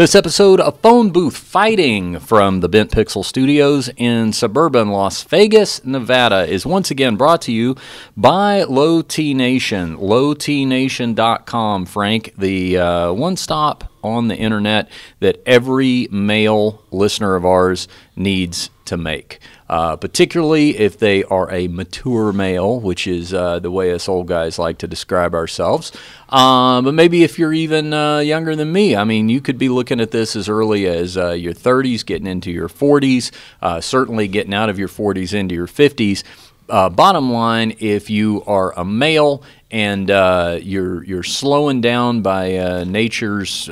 This episode of Phone Booth Fighting from the Bent Pixel Studios in suburban Las Vegas, Nevada is once again brought to you by Low T Nation. LowTNation.com, Frank, the one stop on the internet that every male listener of ours needs to make. Particularly if they are a mature male, which is the way us old guys like to describe ourselves. But maybe if you're even younger than me, I mean, you could be looking at this as early as your 30s, getting into your 40s, certainly getting out of your 40s into your 50s. Bottom line, if you are a male and you're slowing down by nature's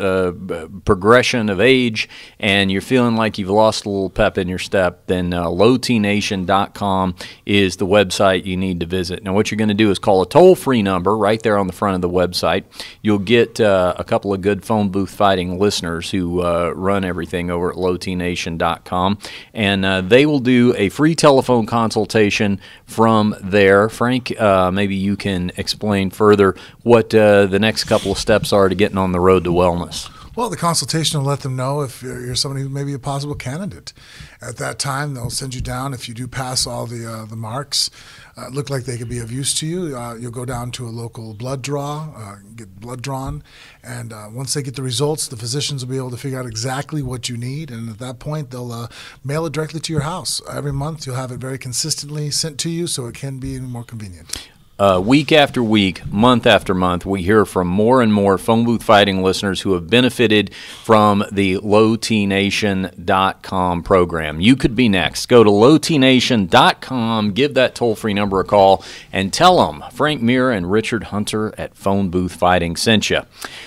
progression of age, and you're feeling like you've lost a little pep in your step, then lowtnation.com is the website you need to visit. Now, what you're going to do is call a toll-free number right there on the front of the website. You'll get a couple of good phone booth fighting listeners who run everything over at lowtnation.com, and they will do a free telephone consultation from there. Frank, maybe you can explain further what the next couple of steps are to getting on the road to wellness. Well, the consultation will let them know if you're somebody who may be a possible candidate. At that time, they'll send you down. If you do pass all the marks, look like they could be of use to you, you'll go down to a local blood draw, get blood drawn, and once they get the results, the physicians will be able to figure out exactly what you need, and at that point, they'll mail it directly to your house. Every month, you'll have it very consistently sent to you, so it can be more convenient. Week after week, month after month, we hear from more and more phone booth fighting listeners who have benefited from the lowtnation.com program. You could be next. Go to lowtnation.com, give that toll-free number a call, and tell them Frank Mir and Richard Hunter at Phone Booth Fighting sent you.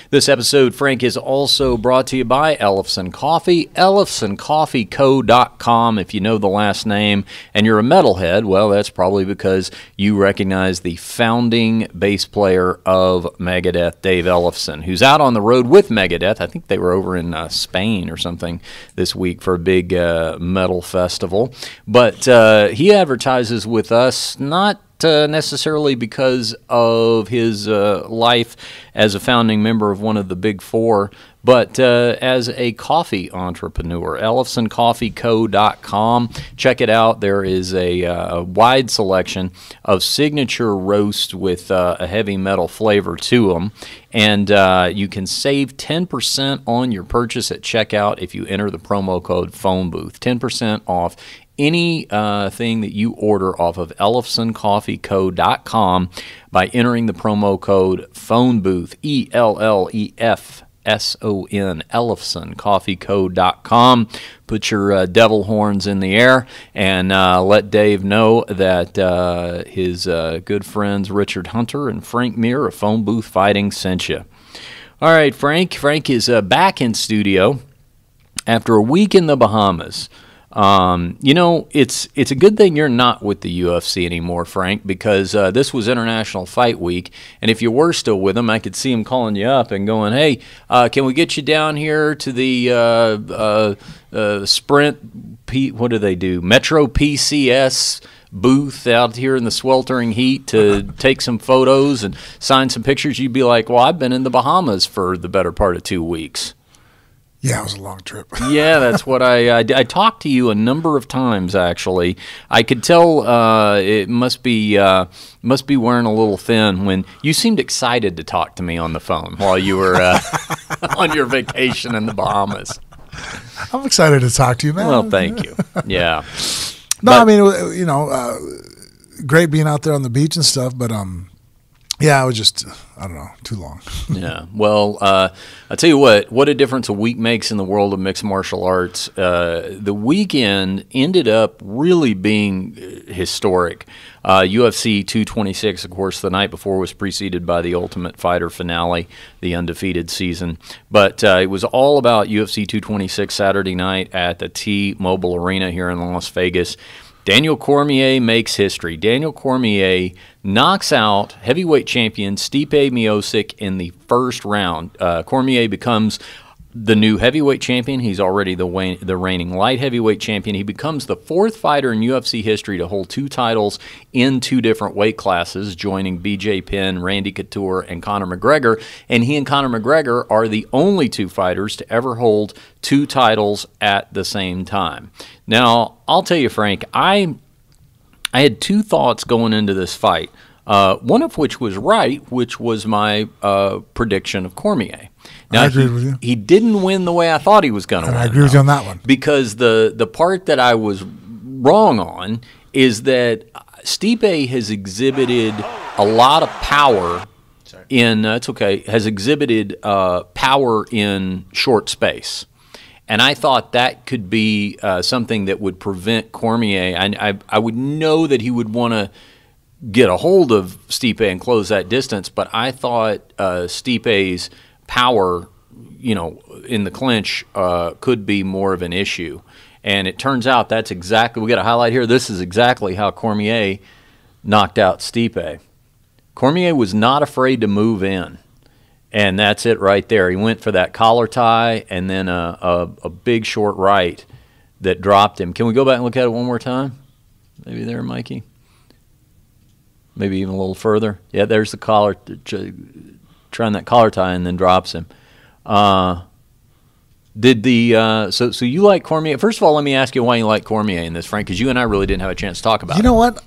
This episode, Frank, is also brought to you by Ellefson Coffee, ellefsoncoffeeco.com. If you know the last name and you're a metalhead, well, that's probably because you recognize the founding bass player of Megadeth, Dave Ellefson, who's out on the road with Megadeth. I think they were over in Spain or something this week for a big metal festival. But he advertises with us not necessarily because of his life as a founding member of one of the big four, but as a coffee entrepreneur. ellefsoncoffeeco.com. Check it out. There is a wide selection of signature roasts with a heavy metal flavor to them, and you can save 10% on your purchase at checkout if you enter the promo code PhoneBooth. 10% off anything that you order off of ellefsoncoffeeco.com by entering the promo code PhoneBooth, ELLEFSON, ellefsoncoffeeco.com. Put your devil horns in the air and let Dave know that his good friends Richard Hunter and Frank Mir of Phone Booth Fighting sent you. All right, Frank. Frank is back in studio after a week in the Bahamas. You know, it's a good thing you're not with the UFC anymore, Frank, because this was International Fight Week, and if you were still with them, I could see him calling you up and going, hey, can we get you down here to the Sprint, what do they do, Metro PCS booth out here in the sweltering heat to take some photos and sign some pictures? You'd be like, well, I've been in the Bahamas for the better part of 2 weeks. Yeah, it was a long trip. Yeah, that's what I talked to you a number of times, actually. I could tell it must be wearing a little thin when you seemed excited to talk to me on the phone while you were on your vacation in the Bahamas. I'm excited to talk to you, man. Well, thank you. Yeah. I mean, you know, great being out there on the beach and stuff, but yeah, it was just, I don't know, too long. Yeah. Well, I'll tell you what a difference a week makes in the world of mixed martial arts. The weekend ended up really being historic. UFC 226, of course, the night before was preceded by the Ultimate Fighter finale, the Undefeated season. But it was all about UFC 226 Saturday night at the T-Mobile Arena here in Las Vegas. Daniel Cormier makes history. Daniel Cormier knocks out heavyweight champion Stipe Miocic in the first round. Cormier becomes the new heavyweight champion. He's already the reigning light heavyweight champion. He becomes the 4th fighter in UFC history to hold 2 titles in 2 different weight classes, joining BJ Penn, Randy Couture, and Conor McGregor. And he and Conor McGregor are the only 2 fighters to ever hold 2 titles at the same time. Now, I'll tell you, Frank, I had 2 thoughts going into this fight. One of which was right, which was my prediction of Cormier. Now, I agree with you. He didn't win the way I thought he was going to win. I agree with you on that one. Because the part that I was wrong on is that Stipe has exhibited a lot of power has exhibited power in short space. And I thought that could be something that would prevent Cormier. I would know that he would want to get a hold of Stipe and close that distance, but I thought Stipe's power, in the clinch could be more of an issue. And it turns out that's exactly, we got a highlight here, this is exactly how Cormier knocked out Stipe. Cormier was not afraid to move in, and that's it right there. He went for that collar tie and then a big short right that dropped him. Can we go back and look at it one more time? Maybe there, Mikey? Maybe even a little further. Yeah, there's the collar, trying that collar tie and then drops him. So you like Cormier? First of all, let me ask you why you like Cormier in this, Frank, because you and I really didn't have a chance to talk about it. You know what?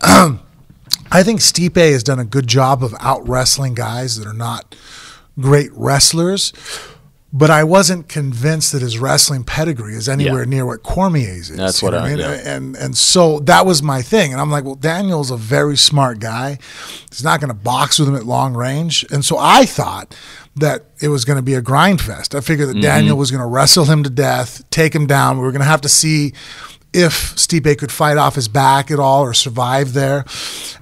I think Stipe has done a good job of out-wrestling guys that are not great wrestlers, but I wasn't convinced that his wrestling pedigree is anywhere near what Cormier's is. That's what I mean. And so that was my thing. And I'm like, well, Daniel's a very smart guy. He's not going to box with him at long range. And so I thought that it was going to be a grind fest. I figured that Daniel was going to wrestle him to death, take him down. We were going to have to see if Stipe could fight off his back at all or survive there.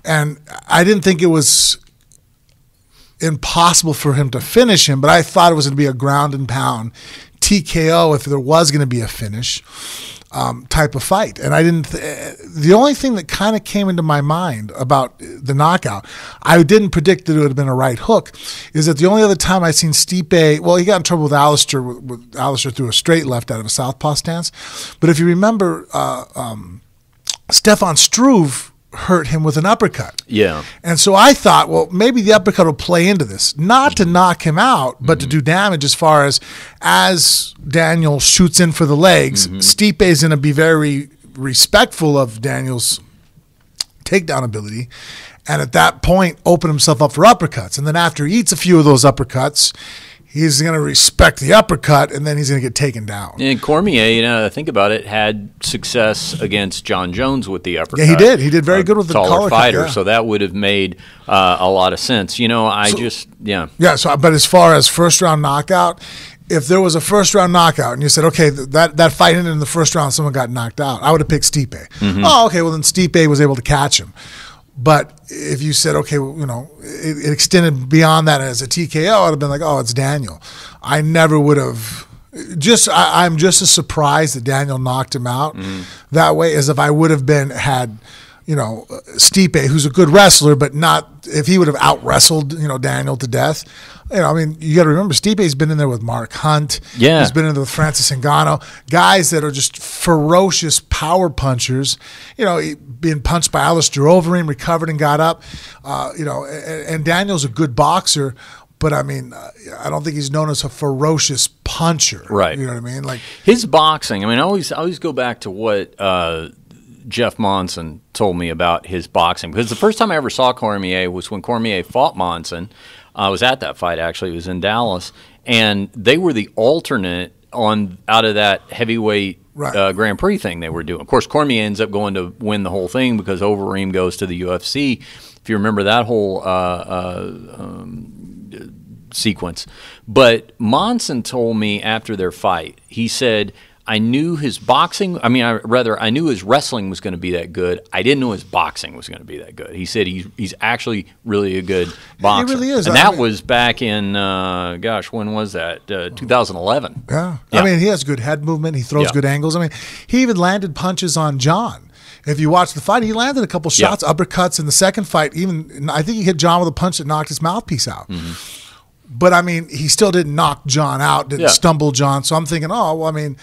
And I didn't think it was impossible for him to finish him, but I thought it was going to be a ground and pound TKO if there was going to be a finish type of fight. And I didn't. The only thing that kind of came into my mind about the knockout, I didn't predict that it would have been a right hook, is that the only other time I'd seen Stipe, well, he got in trouble with Alistair. Alistair threw a straight left out of a southpaw stance. But if you remember, Stefan Struve hurt him with an uppercut. Yeah. And so I thought, well, maybe the uppercut will play into this. Not to knock him out, but to do damage as far as Daniel shoots in for the legs. Stipe's going to be very respectful of Daniel's takedown ability. And at that point, open himself up for uppercuts. And then after he eats a few of those uppercuts, he's going to respect the uppercut, and then he's going to get taken down. And Cormier, think about it, had success against John Jones with the uppercut. Yeah, he did. He did very good with the collar fighter, cut, yeah. So that would have made a lot of sense. Yeah. So, but as far as first-round knockout, if there was a first-round knockout and you said, okay, that fight ended in the first round, someone got knocked out, I would have picked Stipe. Oh, okay, well, then Stipe was able to catch him. But if you said, okay, well, it extended beyond that as a TKO, I'd have been like, oh, it's Daniel. I never would have. I'm just as surprised that Daniel knocked him out that way as if I would have had Stipe, who's a good wrestler, but not if he would have out-wrestled, Daniel to death. You got to remember, Stipe's been in there with Mark Hunt. Yeah. He's been in there with Francis Ngannou. Guys that are just ferocious power punchers. Being punched by Alistair over him, recovered and got up. And Daniel's a good boxer, but I don't think he's known as a ferocious puncher. Right. You know what I mean? Like his boxing. I always go back to what Jeff Monson told me about his boxing, because the first time I ever saw Cormier was when Cormier fought Monson. I was at that fight, actually. It was in Dallas, and they were the alternate out of that heavyweight Grand Prix thing they were doing. Of course, Cormier ends up going to win the whole thing because Overeem goes to the UFC. If you remember that whole sequence. But Monson told me after their fight, he said, I knew his boxing, I knew his wrestling was going to be that good. I didn't know his boxing was going to be that good. He said he's actually really a good boxer. He really is. And that was back in, when was that? 2011. Yeah. He has good head movement. He throws good angles. He even landed punches on John. If you watch the fight, he landed a couple shots, uppercuts in the second fight. Even I think he hit John with a punch that knocked his mouthpiece out. But, I mean, he still didn't knock John out, didn't stumble John. So I'm thinking, oh, well, I mean,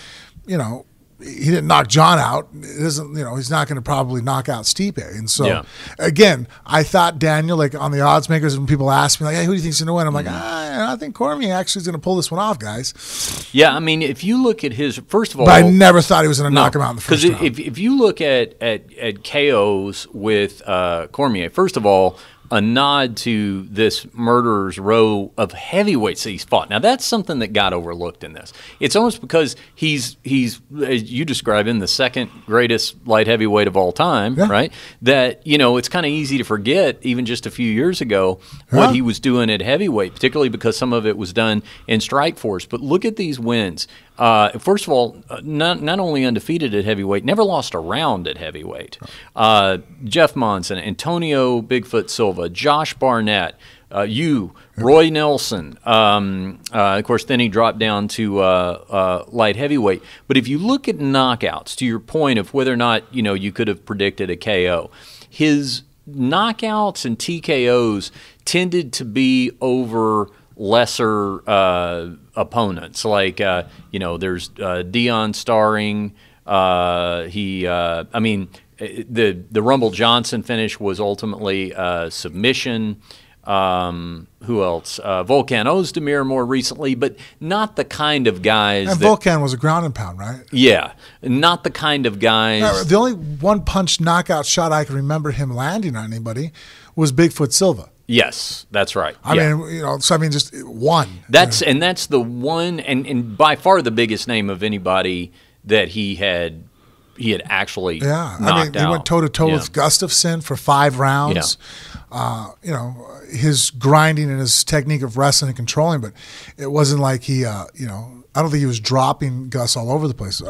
you know, he didn't knock John out. It isn't, you know, he's not going to probably knock out Stipe. And so, again, I thought Daniel, like on the odds makers, when people ask me, like, hey, who do you think's going to win? I'm like, I think Cormier actually is going to pull this one off, guys. Yeah, I mean, if you look at his, first of all. But I never thought he was going to knock him out in the first round. Because if you look at KOs with Cormier, first of all, a nod to this murderer's row of heavyweights that he's fought. Now, that's something that got overlooked in this. It's almost because he's as you describe him, the second greatest light heavyweight of all time, right? That, you know, it's kind of easy to forget, even just a few years ago, what he was doing at heavyweight, particularly because some of it was done in Strikeforce. But look at these wins. First of all, not only undefeated at heavyweight, never lost a round at heavyweight. Jeff Monson, Antonio Bigfoot Silva, Josh Barnett, Roy Nelson. Of course, then he dropped down to light heavyweight. But if you look at knockouts, to your point of whether or not, you know, you could have predicted a KO, his knockouts and TKOs tended to be over lesser opponents, like you know, there's Dion Starring. I mean, the Rumble Johnson finish was ultimately submission. Who else? Volkan Ozdemir more recently, but not the kind of guys. And Volkan was a ground and pound, right? Yeah, not the kind of guys. The only one punch knockout shot I can remember him landing on anybody was Bigfoot Silva. Yes, that's right. I mean, you know, so I mean, just one. That's the one, and by far the biggest name of anybody that he had actually knocked I mean, he out. went toe to toe with Gustafsson for 5 rounds. You know, his grinding and his technique of wrestling and controlling, but it wasn't like he, you know, I don't think he was dropping Gus all over the place.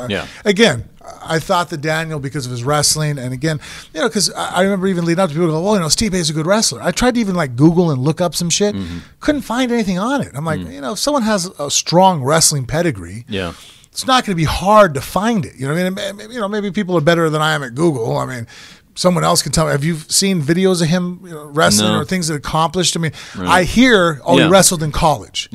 Again, I thought that Daniel, because of his wrestling, and again, you know, because I remember even leading up to people go, well, you know, Stipe is a good wrestler. I tried to even like Google and look up some shit. Couldn't find anything on it. I'm like, you know, if someone has a strong wrestling pedigree, it's not going to be hard to find it. You know what I mean? You know, maybe people are better than I am at Google. I mean, someone else can tell me. Have you seen videos of him, you know, wrestling or things that accomplished? I mean, I hear, he wrestled in college.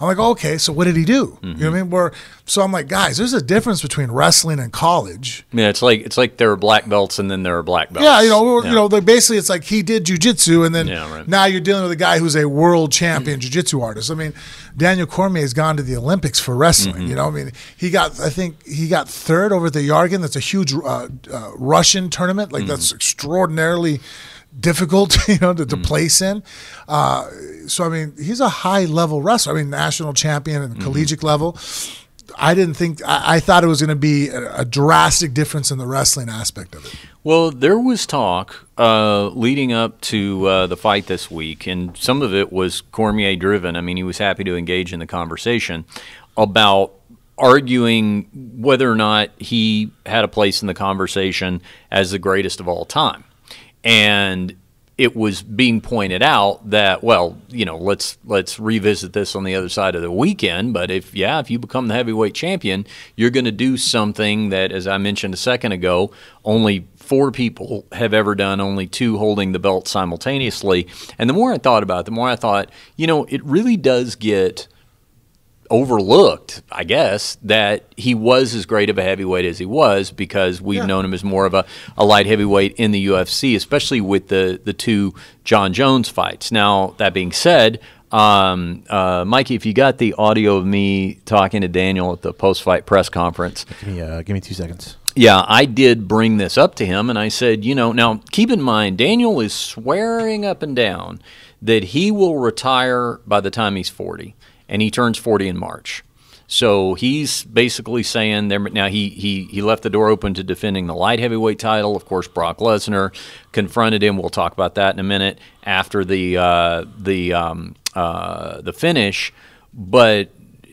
I'm like, okay, so what did he do? You know what I mean? So I'm like, guys, there's a difference between wrestling and college. Yeah, it's like there are black belts and then there are black belts. Yeah, you know, basically it's like he did jiu-jitsu and then now you're dealing with a guy who's a world champion jiu-jitsu artist. I mean, Daniel Cormier has gone to the Olympics for wrestling. You know, I mean, I think he got 3rd over at the Yargin. That's a huge Russian tournament. Like that's extraordinarily difficult, you know, to place in. So I mean, he's a high level wrestler. I mean, national champion at the collegiate level. I thought it was going to be a drastic difference in the wrestling aspect of it. Well, there was talk leading up to the fight this week, and some of it was Cormier driven. I mean, he was happy to engage in the conversation about arguing whether or not he had a place in the conversation as the greatest of all time. And it was being pointed out that, well, you know, let's revisit this on the other side of the weekend. But if you become the heavyweight champion, you're going to do something that, as I mentioned a second ago, only 4 people have ever done, only 2 holding the belt simultaneously. And the more I thought about it, the more I thought, you know, it really does get overlooked, I guess, that he was as great of a heavyweight as he was, because we've known him as more of a light heavyweight in the UFC, especially with the 2 John Jones fights. Now, that being said, Mikey, if you got the audio of me talking to Daniel at the post-fight press conference. Give me 2 seconds. Yeah, I did bring this up to him, and I said, you know, now keep in mind, Daniel is swearing up and down that he will retire by the time he's 40. And he turns 40 in March. So he's basically saying there. Now he left the door open to defending the light heavyweight title. Of course, Brock Lesnar confronted him. We'll talk about that in a minute after the finish. But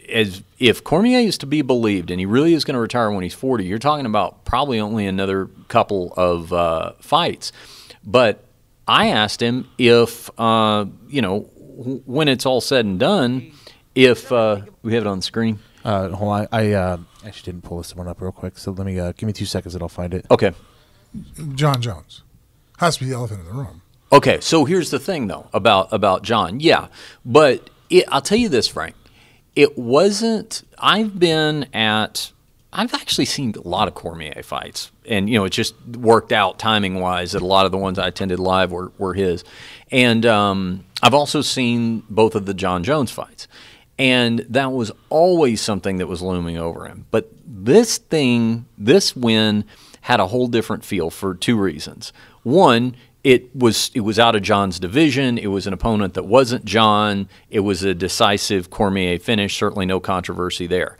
if Cormier is to be believed, and he really is going to retire when he's 40, you're talking about probably only another couple of fights. But I asked him if you know, when it's all said and done. If we have it on the screen. Hold on. I actually didn't pull this one up real quick, so let me give me 2 seconds and I'll find it. Okay. John Jones has to be the elephant in the room. Okay, so here's the thing though about John. Yeah, but I'll tell you this, Frank. It wasn't. I've actually seen a lot of Cormier fights, and it just worked out timing wise that a lot of the ones I attended live were his, and I've also seen both of the John Jones fights, and that was always something that was looming over him. But this win had a whole different feel for two reasons. One, it was out of John's division. It was an opponent that wasn't John. It was a decisive Cormier finish. Certainly no controversy there.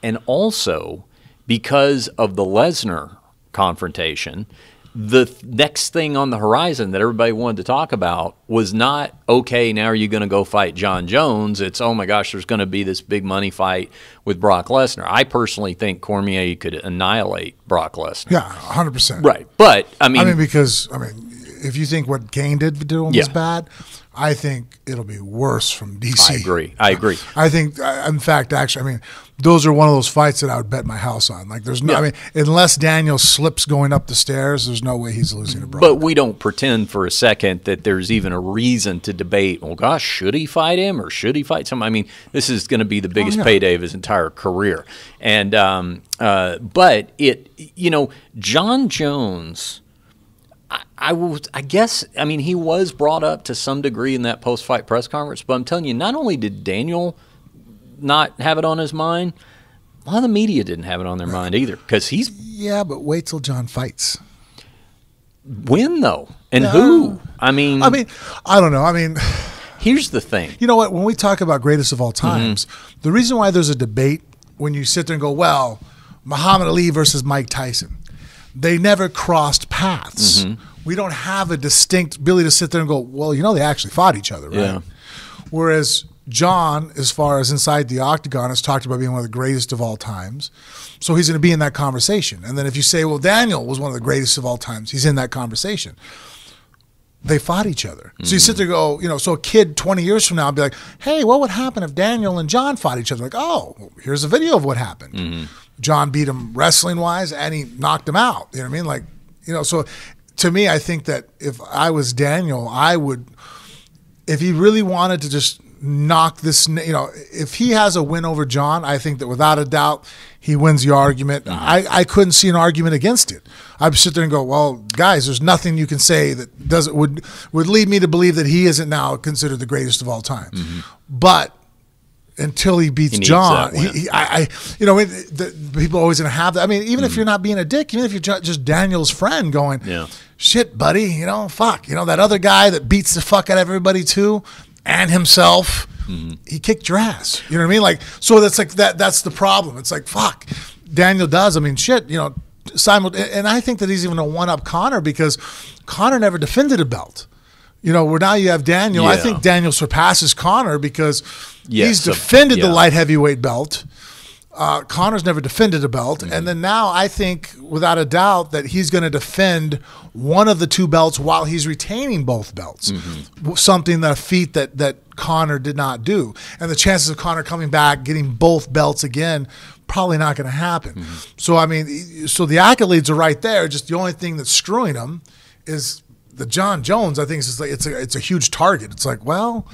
And also, because of the Lesnar confrontation, the next thing on the horizon that everybody wanted to talk about was not, okay, now are you going to go fight John Jones? It's, oh my gosh, there's going to be this big money fight with Brock Lesnar. I personally think Cormier could annihilate Brock Lesnar. Yeah, 100%. Right. But, because if you think what Kane did to him was bad, I think it'll be worse from DC. I agree. I think, in fact, actually, those are one of those fights that I would bet my house on. Like, there's no, unless Daniel slips going up the stairs, there's no way he's losing to Brock. But we don't pretend for a second that there's even a reason to debate, well, gosh, should he fight him or should he fight someone? This is going to be the biggest payday of his entire career. And, but John Jones, I guess he was brought up to some degree in that post-fight press conference, but I'm telling you, not only did Daniel not have it on his mind, a lot of the media didn't have it on their mind either, because he's... Yeah, but wait till John fights. When, though? And who? I don't know. Here's the thing. You know what? When we talk about greatest of all times, the reason why there's a debate when you sit there and go, well, Muhammad Ali versus Mike Tyson, they never crossed paths. We don't have a distinct ability to sit there and go, well, they actually fought each other, right? Yeah. Whereas John, as far as inside the octagon, has talked about being one of the greatest of all times. So he's going to be in that conversation. And then if you say, well, Daniel was one of the greatest of all times, he's in that conversation. They fought each other. So you sit there and go, so a kid 20 years from now will be like, hey, what would happen if Daniel and John fought each other? Like, oh, well, here's a video of what happened. John beat him wrestling-wise, and he knocked him out. You know what I mean? So to me, I think that if I was Daniel, I would, if he really wanted to just knock this, if he has a win over John, I think that without a doubt he wins the argument. I couldn't see an argument against it. I'd sit there and go, well, guys, there's nothing you can say that would lead me to believe that he isn't now considered the greatest of all time. But until he beats John, the people are always going to have that. Even if you're not being a dick, even if you're just Daniel's friend going, shit, buddy, fuck, that other guy that beats the fuck out of everybody too, and himself, he kicked your ass. You know what I mean? Like, so that's like that's the problem. It's like, fuck, Daniel does. Shit, and I think that he's even a one-up Conor, because Conor never defended a belt. Where now you have Daniel. I think Daniel surpasses Conor because he's defended the light heavyweight belt. Conor's never defended a belt. And then now I think without a doubt that he's going to defend one of the two belts while he's retaining both belts. Something, that a feat that Conor did not do. And the chances of Conor coming back, getting both belts again, probably not going to happen. So, so the accolades are right there. Just the only thing that's screwing him is the John Jones. I think it's a huge target. It's like, well,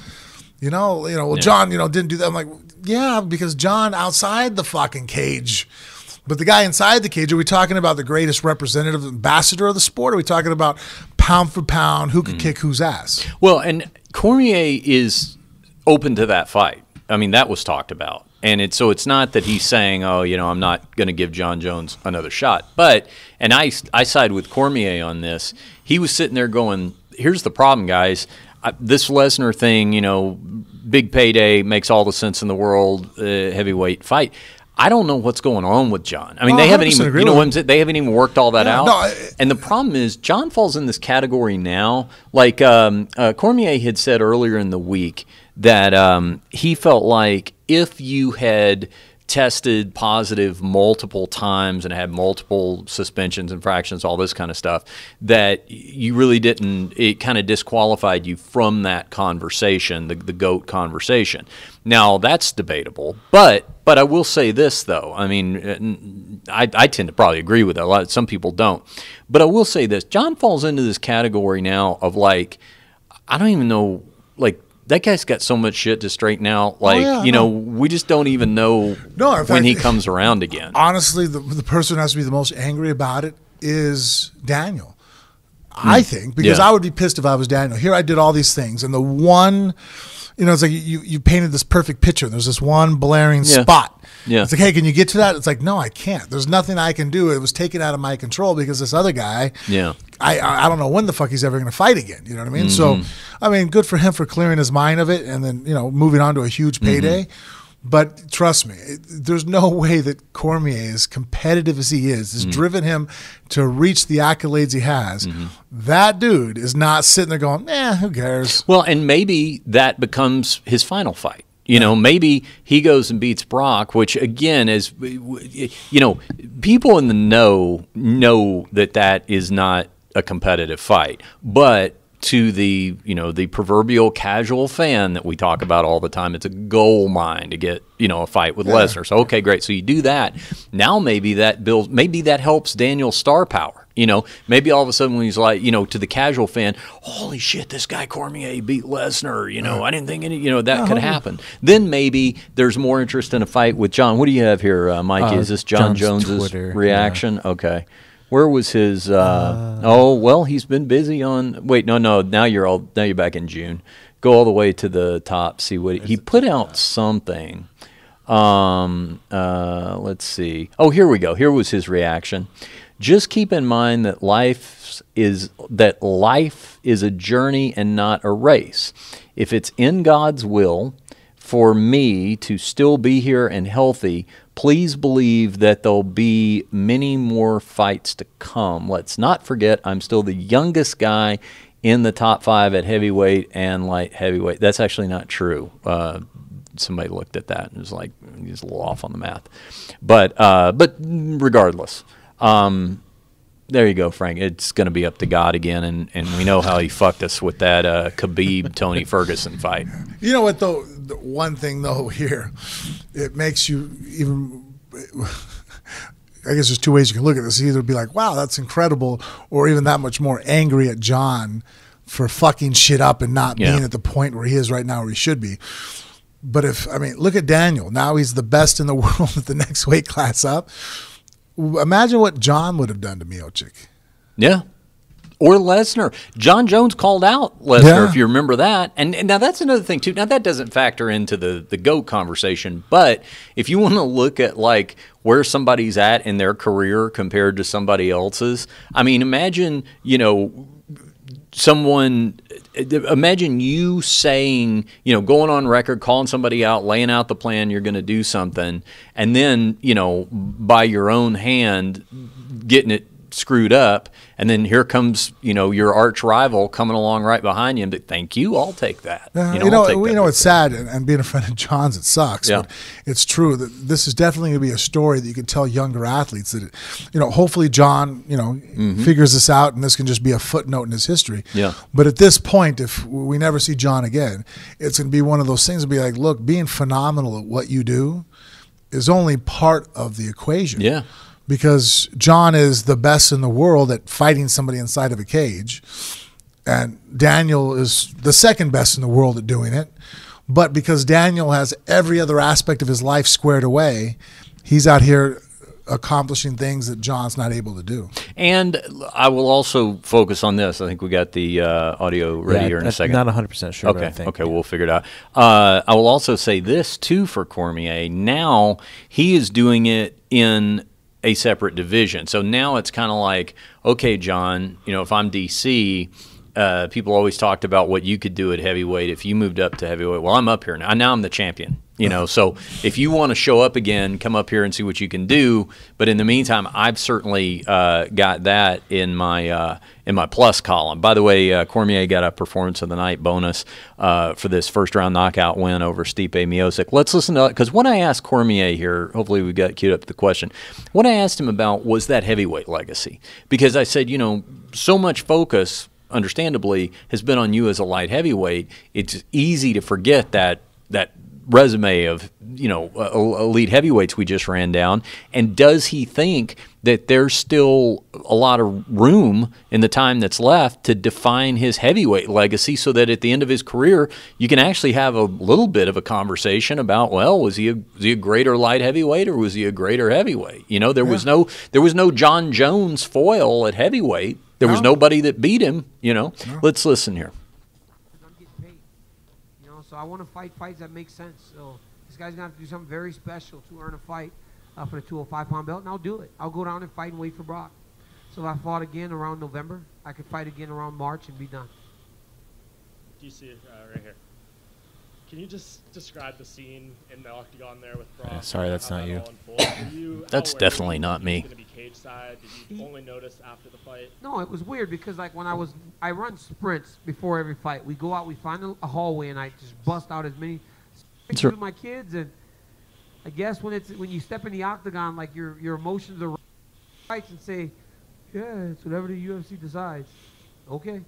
John, didn't do that. I'm like, yeah, because John outside the fucking cage, but the guy inside the cage, are we talking about the greatest representative, ambassador of the sport? Are we talking about pound for pound, who could kick whose ass? Well, and Cormier is open to that fight. That was talked about. And it's not that he's saying, oh, I'm not going to give John Jones another shot. But, and I side with Cormier on this, he was sitting there going, here's the problem, guys. This Lesnar thing, big payday, makes all the sense in the world, heavyweight fight. I don't know what's going on with John. They haven't even, they haven't even worked all that out. No, and the problem is, John falls in this category now. Like Cormier had said earlier in the week that he felt like if you had tested positive multiple times and had multiple suspensions, infractions, all this kind of stuff, that you really didn't, it kind of disqualified you from that conversation, the GOAT conversation. Now, that's debatable, but I will say this, though. I tend to probably agree with that. Some people don't. But I will say this. John falls into this category now of, like, I don't even know, like, that guy's got so much shit to straighten out. Like, we just don't even know when he comes around again. Honestly, the person who has to be the most angry about it is Daniel. I think, because I would be pissed if I was Daniel. Here I did all these things, and the one, it's like you painted this perfect picture. There's this one blaring spot. Yeah. It's like, hey, can you get to that? It's like, no, I can't. There's nothing I can do. It was taken out of my control because this other guy, I don't know when the fuck he's ever going to fight again. You know what I mean? So, I mean, good for him for clearing his mind of it and then, moving on to a huge payday. But trust me, there's no way that Cormier, as competitive as he is, driven him to reach the accolades he has. That dude is not sitting there going, who cares? Well, and maybe that becomes his final fight. Maybe he goes and beats Brock, which, again, is, people in the know that is not a competitive fight. But to the proverbial casual fan that we talk about all the time, it's a gold mine to get a fight with Lesnar. So okay, great. So you do that. Now maybe that helps Daniel's star power. Maybe all of a sudden when he's like, to the casual fan, holy shit, this guy Cormier beat Lesnar. I didn't think that could happen. Then maybe there's more interest in a fight with John. What do you have here, Mikey? Is this John Jones's Twitter reaction? Yeah. Okay. Where was his? He's been busy on. Wait, no. Now you're back in June. Go all the way to the top. See what he put out. Something. Let's see. Oh, here we go. Here was his reaction. Just keep in mind that life is a journey and not a race. If it's in God's will for me to still be here and healthy, please believe that there'll be many more fights to come. Let's not forget I'm still the youngest guy in the top 5 at heavyweight and light heavyweight. That's actually not true. Somebody looked at that and was like, he's a little off on the math. But regardless, there you go, Frank. It's going to be up to God again, and we know how he fucked us with that Khabib-Tony Ferguson fight. You know what, though? The one thing, though, here, it makes you even – I guess there's two ways you can look at this. Either be like, wow, that's incredible, or even that much more angry at John for fucking shit up and not being at the point where he is right now where he should be. But look at Daniel. Now he's the best in the world at the next weight class up. Imagine what John would have done to Miocic. Yeah. Or Lesnar. John Jones called out Lesnar, if you remember that. And now that's another thing, too. Now, that doesn't factor into the GOAT conversation. But if you want to look at, like, where somebody's at in their career compared to somebody else's, imagine, imagine you saying, going on record, calling somebody out, laying out the plan, you're going to do something, and then, by your own hand, getting it screwed up, and then here comes, your arch rival coming along right behind you, and thank you, I'll take that. It's sad, and being a friend of John's, it sucks, but it's true that this is definitely going to be a story that you can tell younger athletes that, hopefully John, figures this out, and this can just be a footnote in his history. Yeah. But at this point, if we never see John again, it's going to be one of those things to be like, look, being phenomenal at what you do is only part of the equation. Yeah. Because John is the best in the world at fighting somebody inside of a cage, and Daniel is the second best in the world at doing it. But because Daniel has every other aspect of his life squared away, he's out here accomplishing things that John's not able to do. And I will also focus on this. I think we got the audio ready here in a second. Not 100% sure. Okay, we'll figure it out. I will also say this, too, for Cormier. Now he is doing it in a separate division. So now it's kind of like, okay, John, if I'm DC, people always talked about what you could do at heavyweight if you moved up to heavyweight. Well, I'm up here now. Now I'm the champion. So if you want to show up again, come up here and see what you can do. But in the meantime, I've certainly got that in my plus column. By the way, Cormier got a Performance of the Night bonus for this first-round knockout win over Stipe Miocic. Let's listen to it, because when I asked Cormier here, hopefully we got queued up the question, what I asked him about was that heavyweight legacy. Because I said, so much focus, understandably, has been on you as a light heavyweight. It's easy to forget that resume of, elite heavyweights we just ran down, and does he think that there's still a lot of room in the time that's left to define his heavyweight legacy so that at the end of his career you can actually have a little bit of a conversation about, well, was he a greater light heavyweight or was he a greater heavyweight? There was no John Jones foil at heavyweight. There was nobody that beat him, No. Let's listen here. I'm getting paid, so I want to fight fights that make sense. So this guy's going to have to do something very special to earn a fight for the 205-pound belt, and I'll do it. I'll go down and fight and wait for Brock. So if I fought again around November, I could fight again around March and be done. Do you see it right here? Can you just describe the scene in the octagon there with Brock? Sorry, that's not you. That's definitely not me. Going to be cage side? Did you only notice after the fight? No, it was weird because like when I run sprints before every fight. We go out, we find a hallway, and I just bust out as many pictures with my kids. And I guess when you step in the octagon, like your emotions are right and say, yeah, it's whatever the UFC decides. Okay.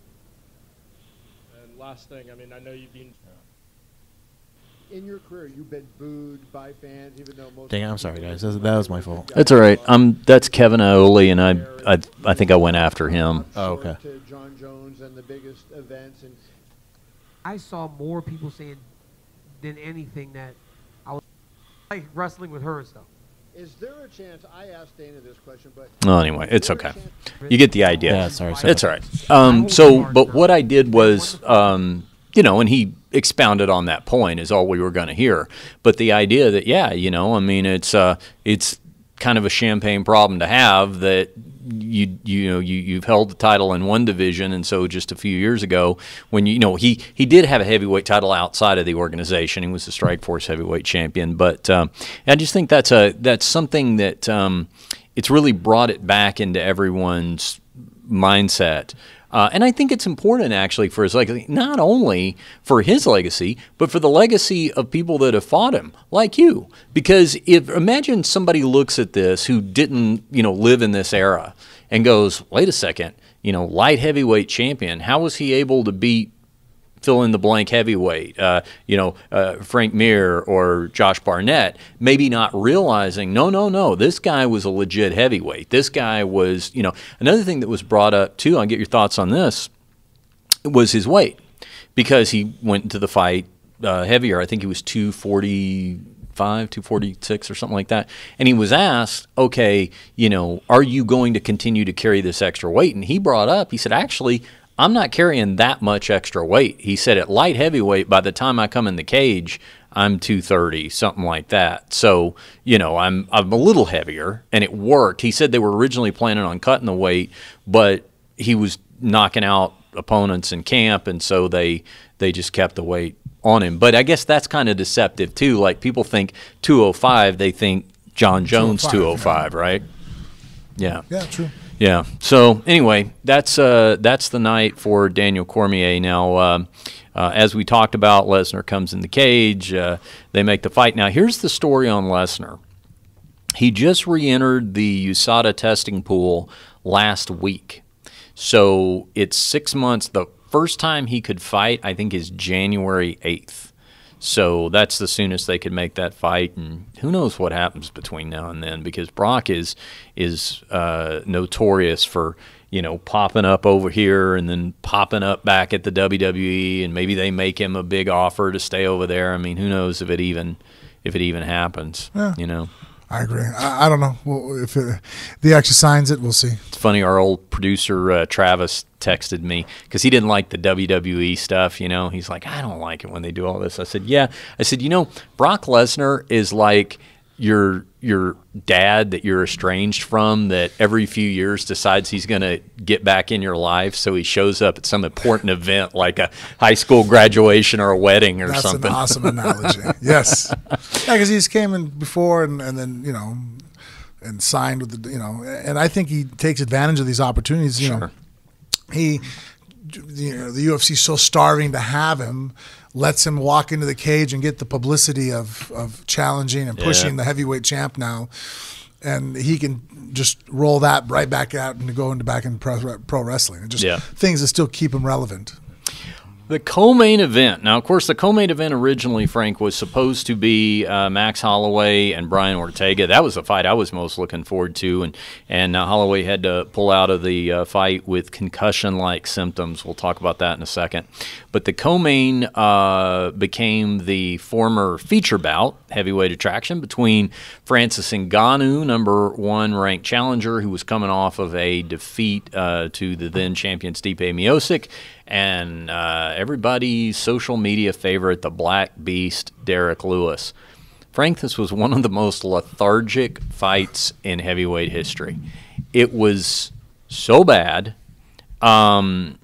And last thing, I know you've been. In your career, you've been booed by fans, even though most. Dang, I'm sorry, guys. That was my fault. That's all right. That's Kevin Aioli, and I think I went after him. Oh, okay. To John Jones and the biggest events, and I saw more people saying than anything that I was like wrestling with her and stuff. is there a chance? I asked Dana this question, but Well, anyway, it's okay. You get the idea. Yeah, sorry. It's all right. But what I did was, and he expounded on that point is all we were going to hear. But the idea that, it's kind of a champagne problem to have that you've held the title in one division, and so just a few years ago when he did have a heavyweight title outside of the organization. He was the Strikeforce heavyweight champion, but I just think that's something that it's really brought it back into everyone's mindset. And I think it's important, actually, for his legacy, not only for his legacy, but for the legacy of people that have fought him, like you. Because imagine somebody looks at this who didn't, live in this era and goes, wait a second, light heavyweight champion, how was he able to beat fill-in-the-blank heavyweight, Frank Mir or Josh Barnett, maybe not realizing, no, this guy was a legit heavyweight. This guy was, another thing that was brought up, too, I'll get your thoughts on this, was his weight. Because he went into the fight heavier. I think he was 245, 246 or something like that. And he was asked, okay, are you going to continue to carry this extra weight? And he brought up, he said, actually, I'm not carrying that much extra weight. He said at light heavyweight, by the time I come in the cage, I'm 230, something like that. So, I'm a little heavier, and it worked. He said they were originally planning on cutting the weight, but he was knocking out opponents in camp, and so they just kept the weight on him. But I guess that's kind of deceptive, too. Like, people think 205, they think John Jones 205, right? Yeah. Yeah, true. Yeah. So anyway, that's the night for Daniel Cormier. Now, as we talked about, Lesnar comes in the cage. They make the fight. Now, here's the story on Lesnar. He just re-entered the USADA testing pool last week. So it's 6 months. The first time he could fight, I think, is January 8th. So that's the soonest they could make that fight, and who knows what happens between now and then, because Brock is notorious for popping up over here and then popping up back at the WWE, and maybe they make him a big offer to stay over there. I mean, who knows if it even happens? Yeah. I agree. I don't know. Well, if he actually signs it, we'll see. It's funny. Our old producer Travis texted me because he didn't like the WWE stuff. He's like, I don't like it when they do all this. I said, yeah. I said, Brock Lesnar is like your dad that you're estranged from, that every few years decides he's going to get back in your life, so he shows up at some important event like a high school graduation or a wedding or something. That's an awesome analogy. Yes. Yeah, because he's came in before and then, and signed with the, and I think he takes advantage of these opportunities. Sure. The UFC is so starving to have him, lets him walk into the cage and get the publicity of challenging and pushing the heavyweight champ now, and he can just roll that right back out and go back into pro wrestling, and just things that still keep him relevant. The co-main event. Now, of course, the co-main event originally, Frank, was supposed to be Max Holloway and Brian Ortega. That was the fight I was most looking forward to, and Holloway had to pull out of the fight with concussion-like symptoms. We'll talk about that in a second. But the co-main became the former feature bout, heavyweight attraction, between Francis Ngannou, number 1 ranked challenger, who was coming off of a defeat to the then champion Stipe Miocic, and everybody's social media favorite, the Black Beast, Derek Lewis. Frank, this was one of the most lethargic fights in heavyweight history. It was so bad. Ngannou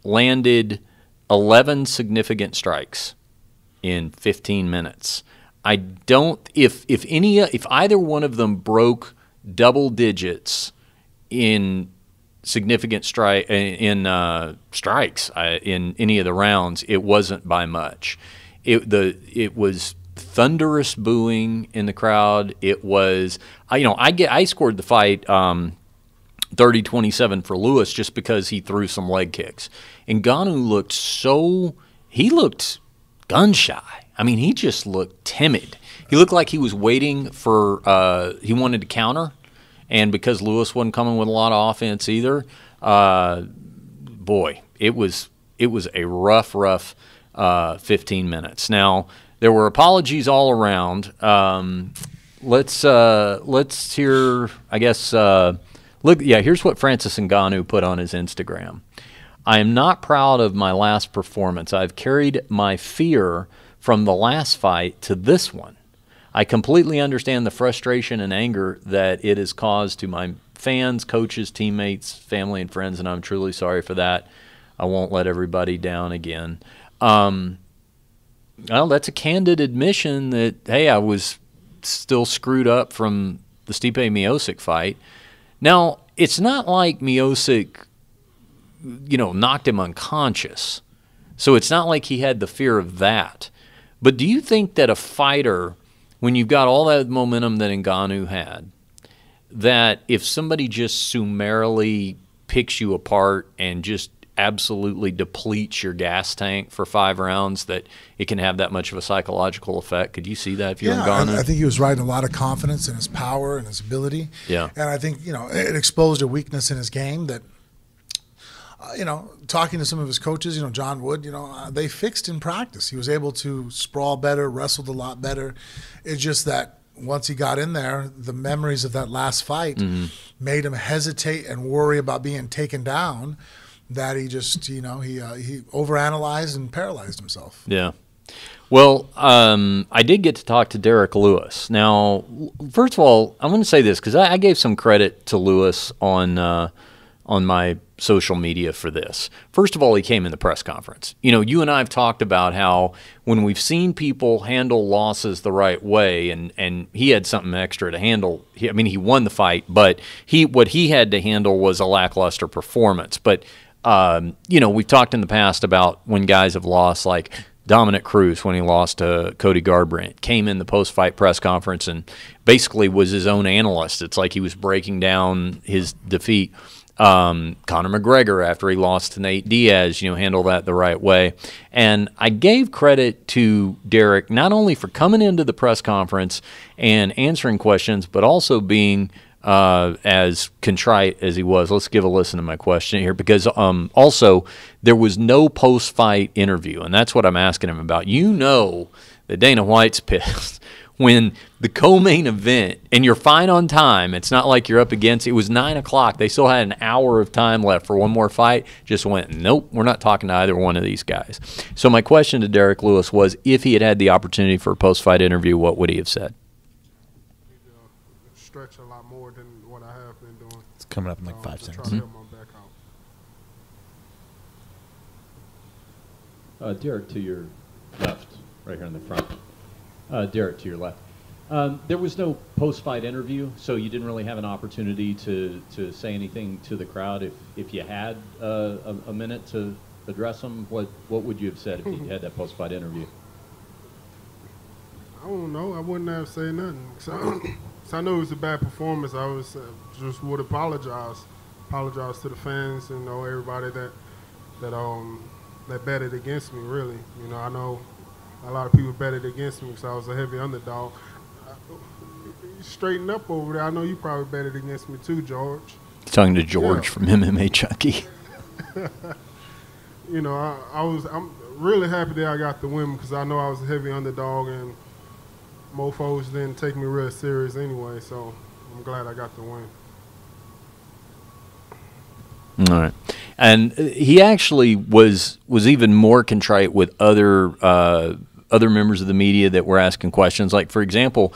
landed 11 significant strikes in 15 minutes. I don't. If either one of them broke double digits in significant strikes in any of the rounds, it wasn't by much. It was thunderous booing in the crowd. It was I scored the fight 30-27 for Lewis just because he threw some leg kicks. Ngannou looked gun shy. I mean, he just looked timid. He looked like he was waiting for he wanted to counter. And because Lewis wasn't coming with a lot of offense either, boy, it was a rough 15 minutes. Now, there were apologies all around. Let's hear, I guess, here's what Francis Ngannou put on his Instagram. I am not proud of my last performance. I've carried my fear from the last fight to this one. I completely understand the frustration and anger that it has caused to my fans, coaches, teammates, family, and friends, and I'm truly sorry for that. I won't let everybody down again. Well, that's a candid admission that, hey, I was still screwed up from the Stipe Miocic fight. Now, it's not like Miocic, knocked him unconscious. So it's not like he had the fear of that. But do you think that a fighter, when you've got all that momentum that Ngannou had, that if somebody just summarily picks you apart and just absolutely depletes your gas tank for 5 rounds, that it can have that much of a psychological effect? Could you see that if you're Ngannou? I think he was riding a lot of confidence in his power and his ability. Yeah. And I think, it exposed a weakness in his game that, talking to some of his coaches, John Wood, they fixed in practice. He was able to sprawl better, wrestled a lot better. It's just that once he got in there, the memories of that last fight made him hesitate and worry about being taken down, that he just, he overanalyzed and paralyzed himself. Yeah. Well, I did get to talk to Derek Lewis. Now, first of all, I'm going to say this because I gave some credit to Lewis on my social media for this. First of all, he came in the press conference. You and I have talked about how when we've seen people handle losses the right way, and he had something extra to handle. He won the fight, but what he had to handle was a lackluster performance. But we've talked in the past about when guys have lost, like Dominic Cruz when he lost to Cody Garbrandt, came in the post-fight press conference and basically was his own analyst. It's like he was breaking down his defeat. Conor McGregor, after he lost to Nate Diaz, handled that the right way. And I gave credit to Derek not only for coming into the press conference and answering questions, but also being as contrite as he was. Let's give a listen to my question here, because also there was no post-fight interview, and that's what I'm asking him about. That Dana White's pissed when the co-main event, and you're fine on time, it's not like you're up against, it was 9 o'clock, they still had an hour of time left for one more fight, just went, nope, we're not talking to either one of these guys. So my question to Derek Lewis was, if he had the opportunity for a post-fight interview, what would he have said? Stretch a lot more than what I have been doing. It's coming up in like 5 seconds. Try to help my back out. Derek, to your left, right here in the front. Derek, to your left. There was no post-fight interview, so you didn't really have an opportunity to say anything to the crowd. If you had a minute to address them, what would you have said if you had that post-fight interview? I don't know. I wouldn't have said nothing. So I know it was a bad performance. I was just would apologize to the fans and everybody that that betted against me, really. You know, I know a lot of people betted against me because I was a heavy underdog. Straighten up over there. I know you probably betted against me too, George. Talking to George from MMA Chucky. You know, I'm really happy that I got the win because I know I was a heavy underdog and mofos didn't take me real serious anyway, so I'm glad I got the win. All right. And he actually was even more contrite with other members of the media that were asking questions. Like, for example,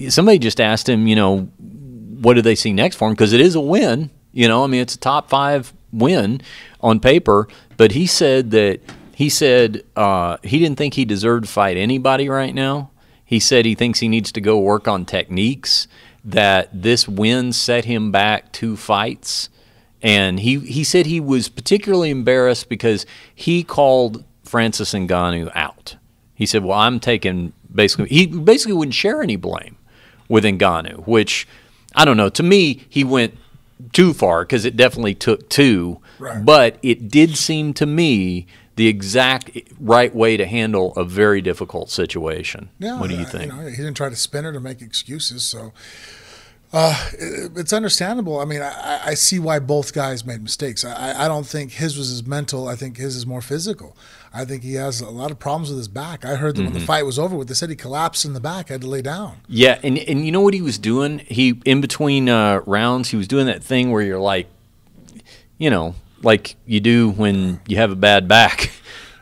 somebody just asked him, you know, what do they see next for him? Because it is a win. You know, I mean, it's a top 5 win on paper. But he said he didn't think he deserved to fight anybody right now. He said he thinks he needs to go work on techniques, that this win set him back 2 fights. And he said he was particularly embarrassed because he called Francis Ngannou out. He said, well, I'm taking he basically wouldn't share any blame with Ngannou, which, I don't know, to me, he went too far because it definitely took 2. Right. But it did seem to me the exact right way to handle a very difficult situation. Yeah, what do you think? You know, he didn't try to spin it or make excuses, so... it's understandable. I mean, I see why both guys made mistakes. I don't think his was as mental. I think his is more physical. I think he has a lot of problems with his back. I heard that when the fight was over with, they said he collapsed in the back, had to lay down. Yeah, and you know what he was doing? He, in between rounds, he was doing that thing where you're like, you know, like you do when you have a bad back.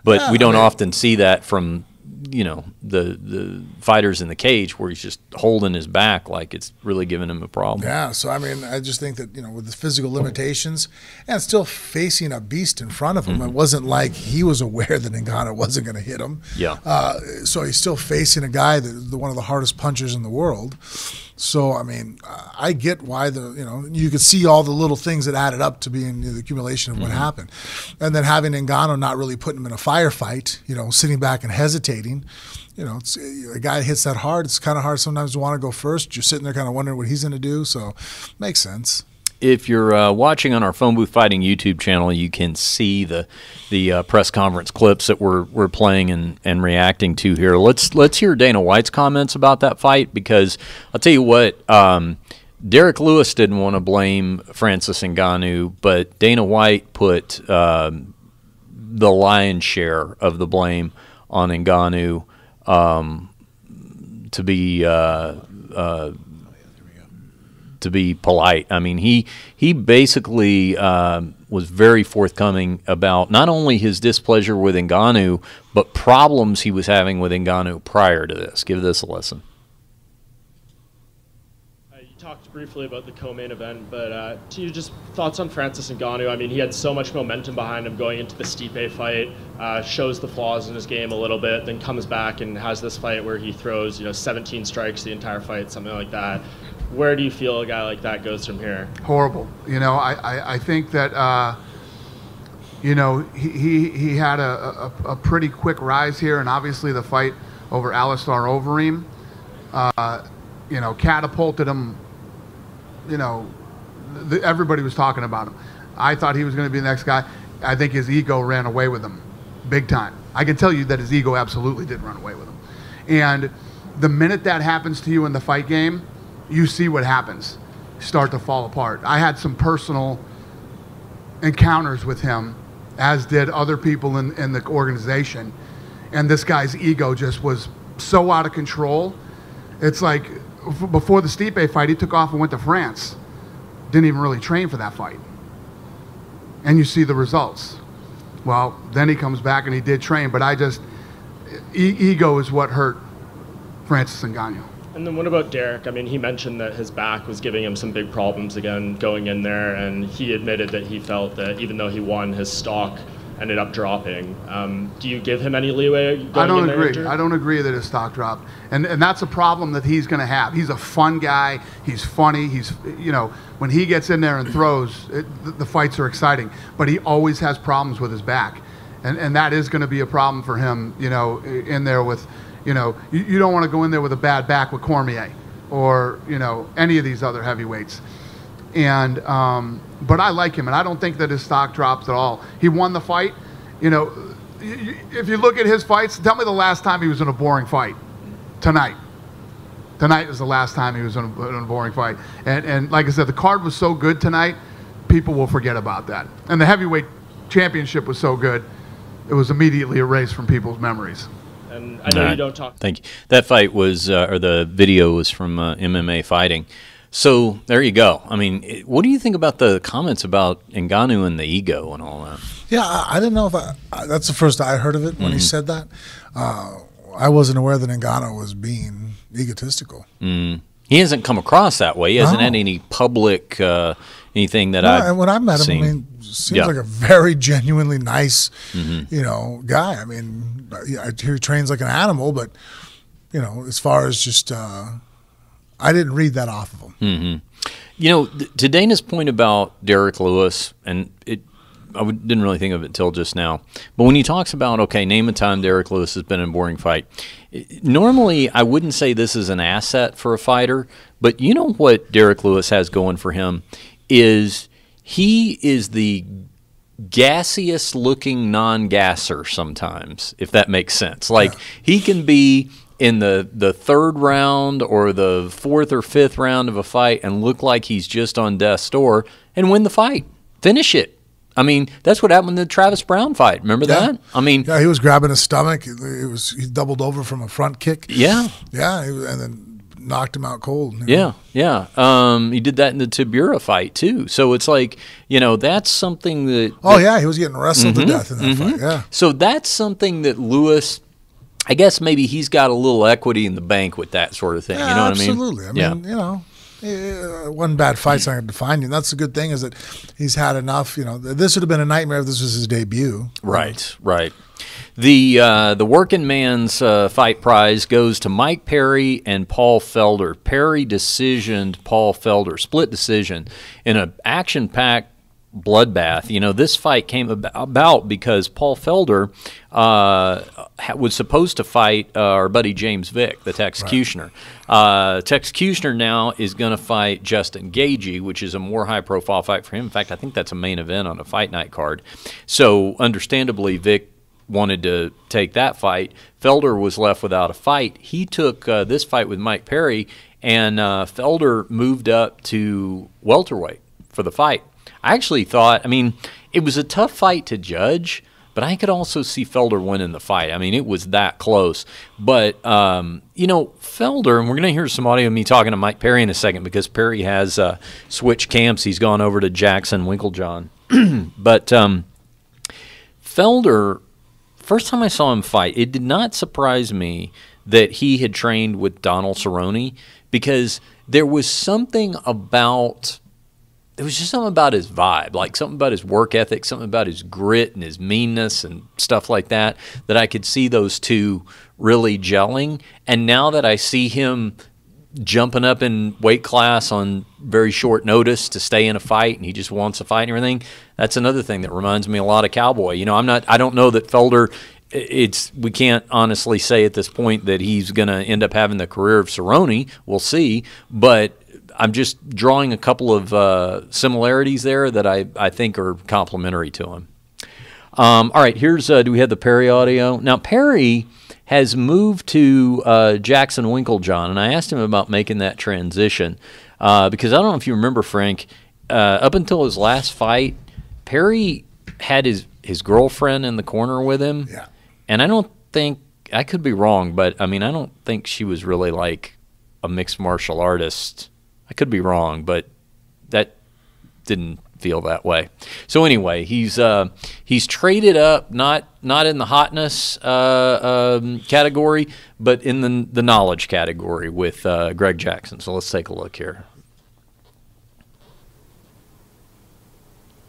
But we don't often see that from, you know, the fighters in the cage where he's just holding his back like it's really giving him a problem. Yeah, so I mean, I just think that, you know, with the physical limitations and still facing a beast in front of him, it wasn't like he was aware that Ngannou wasn't going to hit him. Yeah. So he's still facing a guy that one of the hardest punchers in the world. So, I mean, I get why you could see all the little things that added up to being the accumulation of what happened. And then having Ngannou not really putting him in a firefight, you know, sitting back and hesitating. You know, a guy that hits that hard, it's kind of hard sometimes to want to go first. You're sitting there kind of wondering what he's going to do, so makes sense. If you're watching on our Phone Booth Fighting YouTube channel, you can see the press conference clips that we're playing and reacting to here. Let's hear Dana White's comments about that fight, because I'll tell you what, Derek Lewis didn't want to blame Francis Ngannou, but Dana White put the lion's share of the blame on Ngannou to be polite. I mean, he basically was very forthcoming about not only his displeasure with Ngannou, but problems he was having with Ngannou prior to this. Give this a listen. You talked briefly about the co-main event, but Tito, just thoughts on Francis Ngannou. I mean, he had so much momentum behind him going into the Stipe fight, shows the flaws in his game a little bit, then comes back and has this fight where he throws, 17 strikes the entire fight, something like that. Where do you feel a guy like that goes from here? Horrible. I think that, he had a pretty quick rise here, and obviously the fight over Alistair Overeem, catapulted him. Everybody was talking about him. I thought he was going to be the next guy. I think his ego ran away with him big time. I can tell you that his ego absolutely did run away with him. And the minute that happens to you in the fight game, you see what happens. Start to fall apart. I had some personal encounters with him, as did other people in the organization. And this guy's ego just was so out of control. It's like before the Stipe fight, he took off and went to France. Didn't even really train for that fight. And you see the results. Well, then he comes back and he did train, but ego is what hurt Francis Ngannou. And then what about Derek? I mean, he mentioned that his back was giving him some big problems again going in there, and he admitted that he felt that even though he won, his stock ended up dropping. Do you give him any leeway going I don't in there agree. injured? I don't agree that his stock dropped. And that's a problem that he's going to have. He's a fun guy. He's funny. He's, when he gets in there and throws, the fights are exciting. But he always has problems with his back. And that is going to be a problem for him, in there with, you don't want to go in there with a bad back with Cormier or, any of these other heavyweights. And, but I like him, and I don't think that his stock drops at all. He won the fight. if you look at his fights, tell me the last time he was in a boring fight. Tonight. Tonight was the last time he was in a boring fight. And like I said, the card was so good tonight, people will forget about that. And the heavyweight championship was so good, it was immediately erased from people's memories. And I know you don't talk. Thank you. That fight was, or the video was from MMA Fighting. So there you go. I mean, what do you think about the comments about Ngannou and the ego and all that? Yeah, I didn't know if that's the first I heard of it when he said that. I wasn't aware that Ngannou was being egotistical. He hasn't come across that way. He hasn't had any public anything that I've and when I met him, seen. I mean, seems like a very genuinely nice, guy. I mean, I hear he trains like an animal, but as far as just, I didn't read that off of him. To Dana's point about Derek Lewis, and I didn't really think of it until just now, but when he talks about, okay, name a time Derek Lewis has been in a boring fight, normally I wouldn't say this is an asset for a fighter, but you know what Derek Lewis has going for him is he is the gassiest looking non-gasser sometimes, if that makes sense. Like he can be in the third round or the fourth or fifth round of a fight and look like he's just on death's door and win the fight, finish it. I mean, that's what happened in the Travis Brown fight. Remember that? I mean, he was grabbing his stomach. He doubled over from a front kick. Yeah, and then knocked him out cold. Yeah. He did that in the Tibura fight too. So it's like, that's something that. He was getting wrestled to death in that fight. Yeah. So that's something that Lewis, I guess maybe he's got a little equity in the bank with that sort of thing. Yeah, you know what absolutely. I mean? I mean, one bad fight's not going to define you. And that's the good thing is that he's had enough. This would have been a nightmare if this was his debut. Right. The working man's fight prize goes to Mike Perry and Paul Felder. Perry decisioned Paul Felder, split decision, in an action-packed bloodbath. This fight came about because Paul Felder was supposed to fight our buddy James Vick, the Texecutioner. Texecutioner now is going to fight Justin Gagey, which is a more high-profile fight for him. In fact, I think that's a main event on a fight night card. So, understandably, Vick wanted to take that fight. Felder was left without a fight. He took this fight with Mike Perry, and Felder moved up to welterweight for the fight. I actually thought, it was a tough fight to judge, but I could also see Felder winning the fight. It was that close. But, Felder, and we're going to hear some audio of me talking to Mike Perry in a second because Perry has switched camps. He's gone over to Jackson Winklejohn. But Felder, first time I saw him fight, it did not surprise me that he had trained with Donald Cerrone because there was something about... There was just something about his vibe, like something about his work ethic, something about his grit and his meanness and stuff like that I could see those two really gelling. And now that I see him jumping up in weight class on very short notice to stay in a fight and he just wants a fight and everything, that's another thing that reminds me a lot of Cowboy. I don't know that Felder, we can't honestly say at this point that he's going to end up having the career of Cerrone. We'll see, but I'm just drawing a couple of similarities there that I think are complementary to him. All right, here's do we have the Perry audio? Now, Perry has moved to Jackson Winklejohn, and I asked him about making that transition because I don't know if you remember, Frank, up until his last fight, Perry had his girlfriend in the corner with him, and I don't think, I could be wrong, but I don't think she was really like a mixed martial artist. I could be wrong, but that didn't feel that way. So anyway, he's traded up, not in the hotness category, but in the knowledge category with Greg Jackson. So let's take a look here.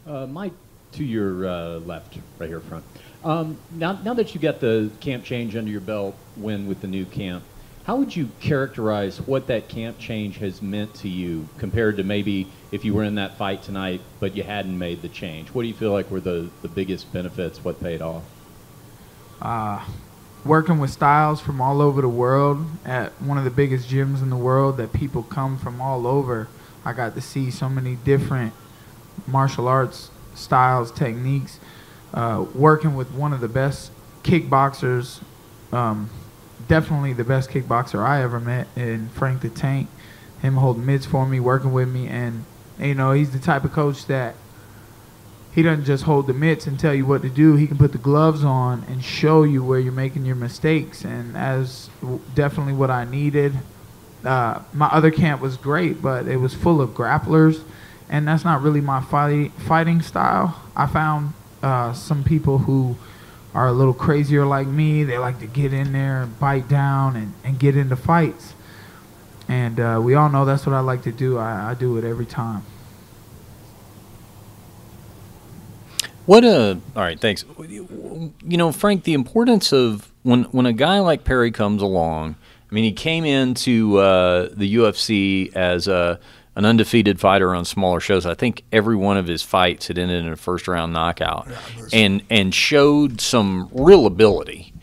Mike, to your left, right here front. Now that you got the camp change under your belt, win with the new camp, how would you characterize what that camp change has meant to you compared to maybe if you were in that fight tonight but you hadn't made the change? What do you feel like were the biggest benefits, what paid off? Working with styles from all over the world at one of the biggest gyms in the world that people come from all over. I got to see so many different martial arts styles, techniques, working with one of the best kickboxers. Definitely the best kickboxer I ever met in Frank the Tank. Him holding mitts for me, working with me, and he's the type of coach that he doesn't just hold the mitts and tell you what to do. He can put the gloves on and show you where you're making your mistakes, and that's definitely what I needed. My other camp was great, but it was full of grapplers, and that's not really my fighting style. I found some people who are a little crazier like me. They like to get in there and bite down and get into fights. And we all know that's what I like to do. I do it every time. All right, thanks. Frank, the importance of when a guy like Perry comes along, I mean, he came into the UFC as an undefeated fighter on smaller shows. I think every one of his fights had ended in a first-round knockout, and showed some real ability,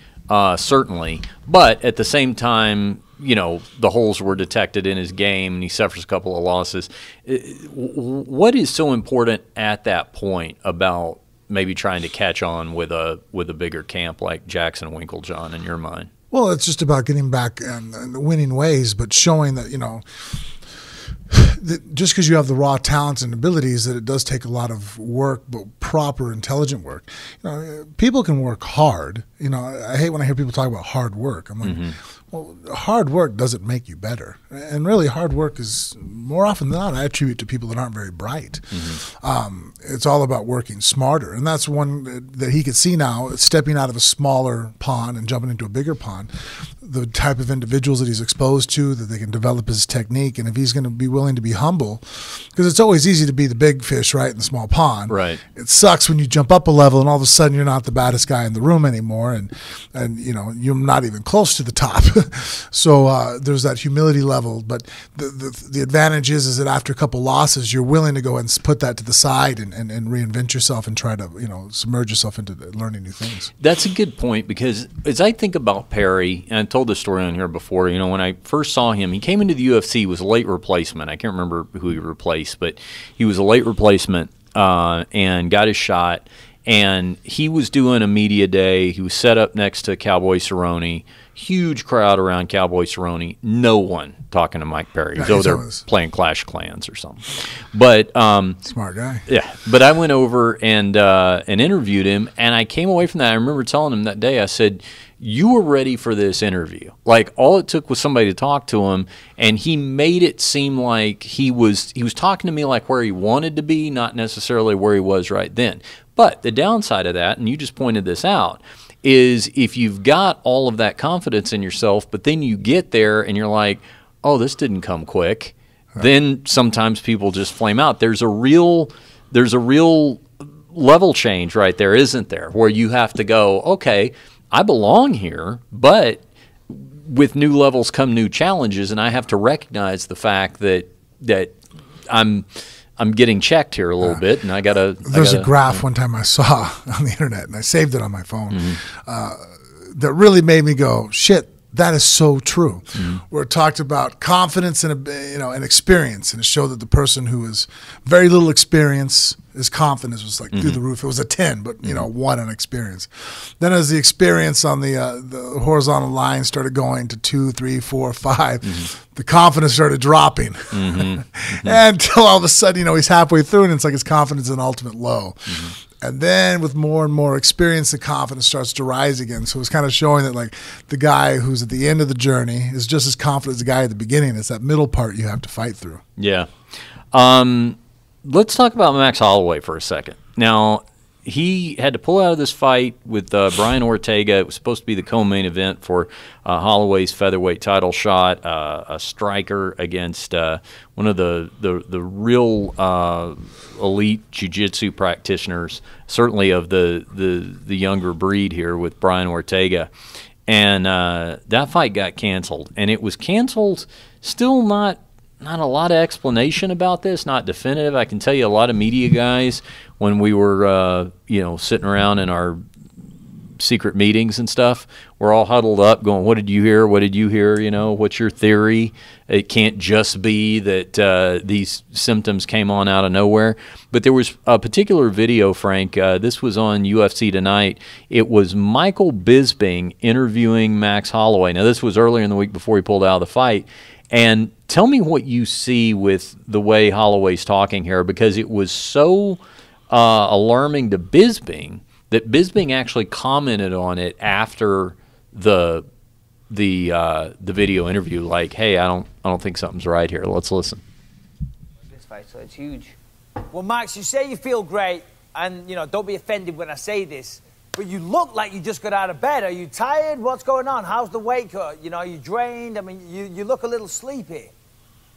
certainly. But at the same time, the holes were detected in his game, and he suffers a couple of losses. What is so important at that point about maybe trying to catch on with a bigger camp like Jackson Winklejohn in your mind? Well, it's just about getting back and winning ways, but showing that, that just because you have the raw talents and abilities, that it does take a lot of work, but proper, intelligent work. People can work hard. I hate when I hear people talk about hard work. I'm like, well, hard work doesn't make you better. And really, hard work is, more often than not, I attribute to people that aren't very bright. It's all about working smarter. And that's one that he could see now, stepping out of a smaller pond and jumping into a bigger pond. The type of individuals that he's exposed to, that they can develop his technique, and if he's going to be willing to be humble, because it's always easy to be the big fish, right, in the small pond. Right. It sucks when you jump up a level and all of a sudden you're not the baddest guy in the room anymore, and you're not even close to the top. So there's that humility level, but the advantage is that after a couple losses, you're willing to go and put that to the side and reinvent yourself and try to submerge yourself into learning new things. That's a good point, because as I think about Perry, and I told this story on here before, when I first saw him, he came into the UFC, he was a late replacement. I can't remember who he replaced, but he was a late replacement and got his shot. And he was doing a media day. He was set up next to Cowboy Cerrone. Huge crowd around Cowboy Cerrone. No one talking to Mike Perry. He was over there playing Clash of Clans or something. But smart guy. Yeah. But I went over and interviewed him, and I came away from that. I remember telling him that day, I said, you were ready for this interview. Like, all it took was somebody to talk to him, and he made it seem like he was talking to me like where he wanted to be, not necessarily where he was right then. But the downside of that, and you just pointed this out, is if you've got all of that confidence in yourself, but then you get there and you're like, oh, this didn't come quick, then sometimes people just flame out. There's a real level change right there, isn't there, where you have to go, okay, I belong here, but with new levels come new challenges, and I have to recognize the fact that I'm getting checked here a little bit, and I gotta. There's a graph one time I saw on the internet, and I saved it on my phone, that really made me go, shit, that is so true. Where it talked about confidence and experience, and it showed that the person who has very little experience, his confidence was like through the roof. It was a 10, but 1 on experience. Then as the experience on the horizontal line started going to 2, 3, 4, 5, the confidence started dropping. Until all of a sudden, he's halfway through, and it's like his confidence is an ultimate low. And then with more and more experience, the confidence starts to rise again. So it's kind of showing that, like, the guy who's at the end of the journey is just as confident as the guy at the beginning. It's that middle part you have to fight through. Yeah. Let's talk about Max Holloway for a second. Now, he had to pull out of this fight with Brian Ortega. It was supposed to be the co-main event for Holloway's featherweight title shot, a striker against one of the real elite jiu-jitsu practitioners, certainly of the younger breed here with Brian Ortega. And that fight got canceled. And it was canceled, still not a lot of explanation about this, not definitive. I can tell you a lot of media guys, when we were sitting around in our secret meetings and stuff. We're all huddled up going, what did you hear? What did you hear? You know, what's your theory? It can't just be that these symptoms came on out of nowhere. But there was a particular video, Frank. This was on UFC Tonight. It was Michael Bisping interviewing Max Holloway. Now, this was earlier in the week before he pulled out of the fight. And tell me what you see with the way Holloway's talking here, because it was so alarming to Bisping that Bisping actually commented on it after the video interview, like, "Hey, I don't think something's right here. Let's listen." This fight, so it's huge. Well, Max, you say you feel great, and don't be offended when I say this, but you look like you just got out of bed. Are you tired? What's going on? How's the weight cut? Are you drained? I mean, you look a little sleepy.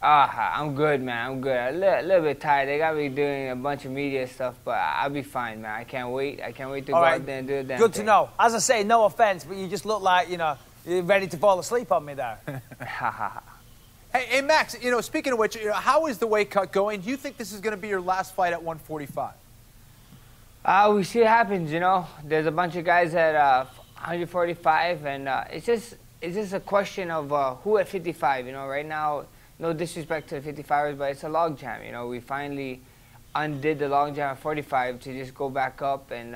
I'm good, man. I'm good. A little bit tired. They got me doing a bunch of media stuff, but I'll be fine, man. I can't wait. I can't wait to go out there and do it. Good to know. As I say, no offense, but you just look like, you're ready to fall asleep on me there. Hey, Max, speaking of which, how is the weight cut going? Do you think this is going to be your last fight at 145? We see what happens, There's a bunch of guys at 145, and it's just a question of who at 55, Right now, no disrespect to the 55ers, but it's a log jam, We finally undid the log jam at 45 to just go back up, and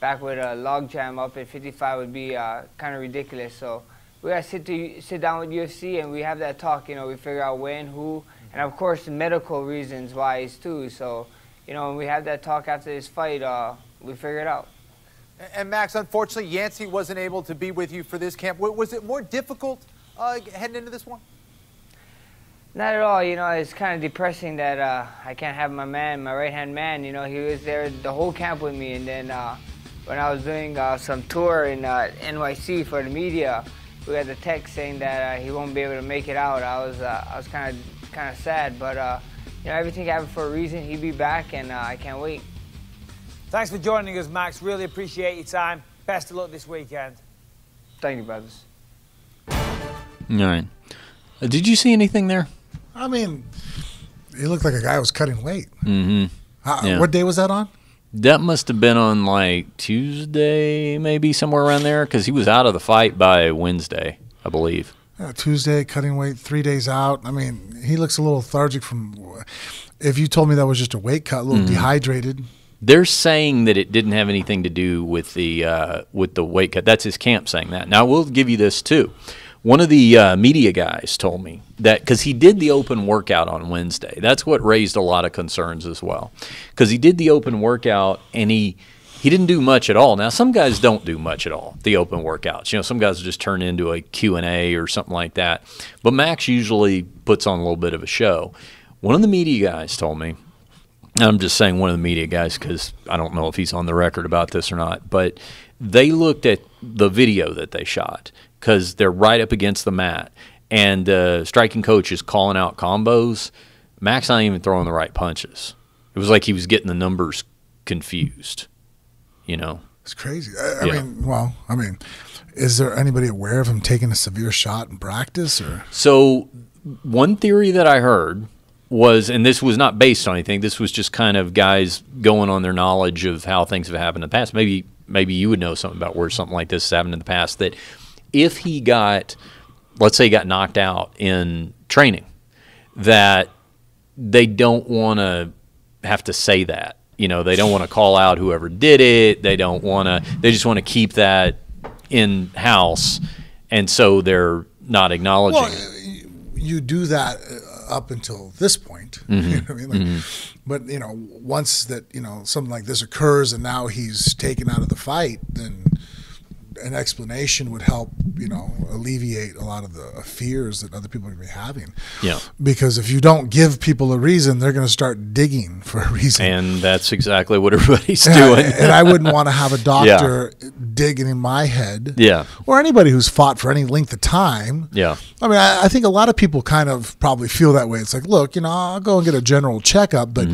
back with a log jam up at 55 would be kind of ridiculous. So we got to sit down with UFC, and we have that talk, We figure out when, who, and of course the medical reasons why too. So, when we have that talk after this fight, we figure it out. And Max, unfortunately, Yancey wasn't able to be with you for this camp. Was it more difficult heading into this one? Not at all. It's kind of depressing that I can't have my right-hand man. He was there the whole camp with me. And then when I was doing some tour in NYC for the media, we had the text saying that he won't be able to make it out. I was kind of sad, but everything happened for a reason. He'll be back, and I can't wait. Thanks for joining us, Max. Really appreciate your time. Best of luck this weekend. Thank you, brothers. All right. Did you see anything there? I mean, he looked like a guy who was cutting weight. Mm-hmm. What day was that on? That must have been on like Tuesday, maybe somewhere around there, because he was out of the fight by Wednesday, I believe. Tuesday, cutting weight, 3 days out. I mean, he looks a little lethargic from. If you told me that was just a weight cut, a little dehydrated. They're saying that it didn't have anything to do with the weight cut. That's his camp saying that. Now, we'll give you this too. One of the media guys told me that because he did the open workout on Wednesday. That's what raised a lot of concerns as well. Because he did the open workout and he didn't do much at all. Now, some guys don't do much at all, the open workouts. Some guys just turn into a Q&A or something like that. But Max usually puts on a little bit of a show. One of the media guys told me, and I'm just saying one of the media guys because I don't know if he's on the record about this or not, but they looked at the video that they shot because they're right up against the mat, and striking coach is calling out combos. Max not even throwing the right punches. It was like he was getting the numbers confused, It's crazy. I mean, is there anybody aware of him taking a severe shot in practice? Or So one theory that I heard was, and this was not based on anything, this was just kind of guys going on their knowledge of how things have happened in the past. Maybe you would know something about where something like this has happened in the past, that if he got, let's say he got knocked out in training, that they don't want to have to say that. They don't want to call out whoever did it. They don't want to, they just want to keep that in-house, and so they're not acknowledging it. You do that up until this point. Mm-hmm. You know what I mean? But, once that, something like this occurs and now he's taken out of the fight, then an explanation would help, alleviate a lot of the fears that other people are going to be having. Yeah. Because if you don't give people a reason, they're going to start digging for a reason. And that's exactly what everybody's doing. And I wouldn't want to have a doctor digging in my head. Yeah. Or anybody who's fought for any length of time. Yeah. I mean, I think a lot of people kind of probably feel that way. It's like, look, I'll go and get a general checkup, but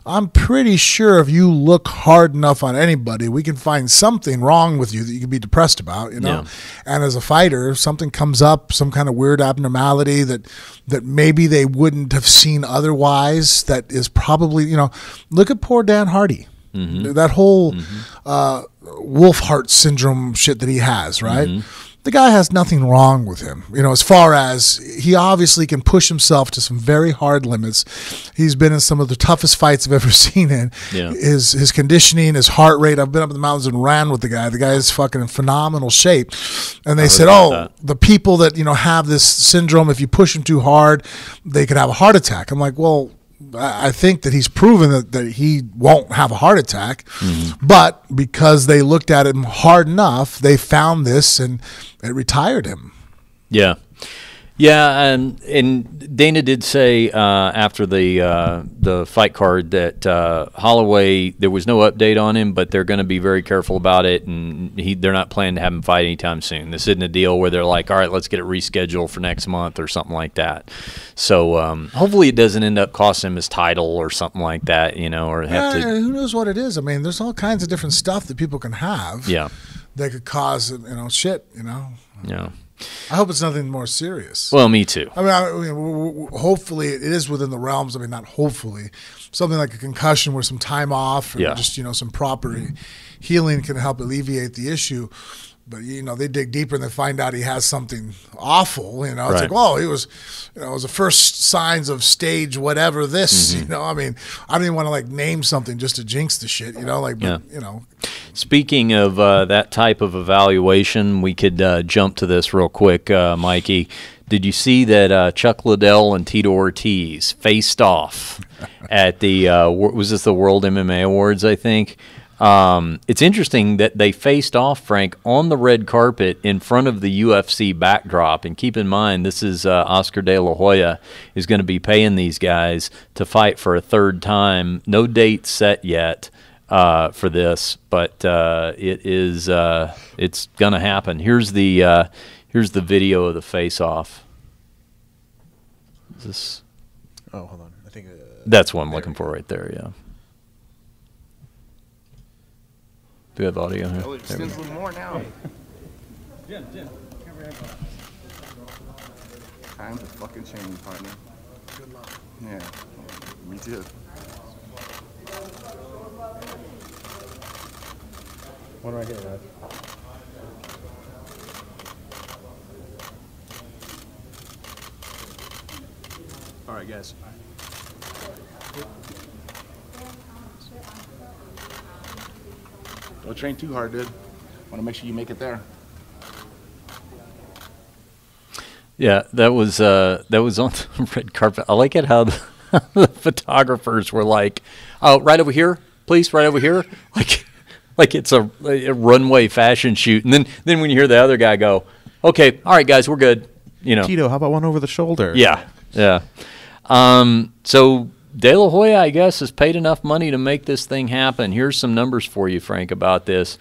I'm pretty sure if you look hard enough on anybody, we can find something wrong with you that you can be depressed about, Yeah. And as a fighter, if something comes up, some kind of weird abnormality that maybe they wouldn't have seen otherwise, that is probably, look at poor Dan Hardy. That whole wolf heart syndrome shit that he has, right? The guy has nothing wrong with him, as far as he obviously can push himself to some very hard limits. He's been in some of the toughest fights I've ever seen in. Yeah. His conditioning, his heart rate. I've been up in the mountains and ran with the guy. The guy is fucking in phenomenal shape. And they said, the people that, have this syndrome, if you push them too hard, they could have a heart attack. I'm like, well, I think that he's proven that he won't have a heart attack, but because they looked at him hard enough, they found this and it retired him. Yeah. Yeah, and Dana did say after the fight card that Holloway, there was no update on him, but they're going to be very careful about it, and they're not planning to have him fight anytime soon. This isn't a deal where they're like, all right, let's get it rescheduled for next month or something like that. So hopefully it doesn't end up costing him his title or something like that, or have to. Who knows what it is? I mean, there's all kinds of different stuff that people can have. Yeah. That could cause, shit. Yeah. I hope it's nothing more serious. Well, me too. I mean, hopefully it is within the realms. I mean, not hopefully. Something like a concussion where some time off or just, some proper healing can help alleviate the issue. But, they dig deeper and they find out he has something awful. It's like, whoa, he was, it was the first signs of stage whatever this, I mean, I don't even want to, name something just to jinx the shit, Speaking of that type of evaluation, we could jump to this real quick, Mikey. Did you see that Chuck Liddell and Tito Ortiz faced off at the, was this the World MMA Awards, I think? It's interesting that they faced off, Frank, on the red carpet in front of the UFC backdrop. And keep in mind, this is Oscar De La Hoya is going to be paying these guys to fight for a third time. No date set yet for this, but it is it's going to happen. Here's the video of the face-off. Is this? Oh, hold on. I think that's what I'm looking for right there. Yeah. Do we have audio here? Oh, it extends a little more now. Jim. Times have fucking changed, partner. Good luck. Yeah, me too. What do I get, Rod? All right, guys. Don't train too hard, dude. Want to make sure you make it there. Yeah, that was on the red carpet. I like it how the photographers were like, "Oh, right over here, please, right over here," like it's a runway fashion shoot. And then when you hear the other guy go, "Okay, all right, guys, we're good," Tito, how about one over the shoulder? Yeah. So De La Hoya, I guess, has paid enough money to make this thing happen. Here's some numbers for you, Frank, about this.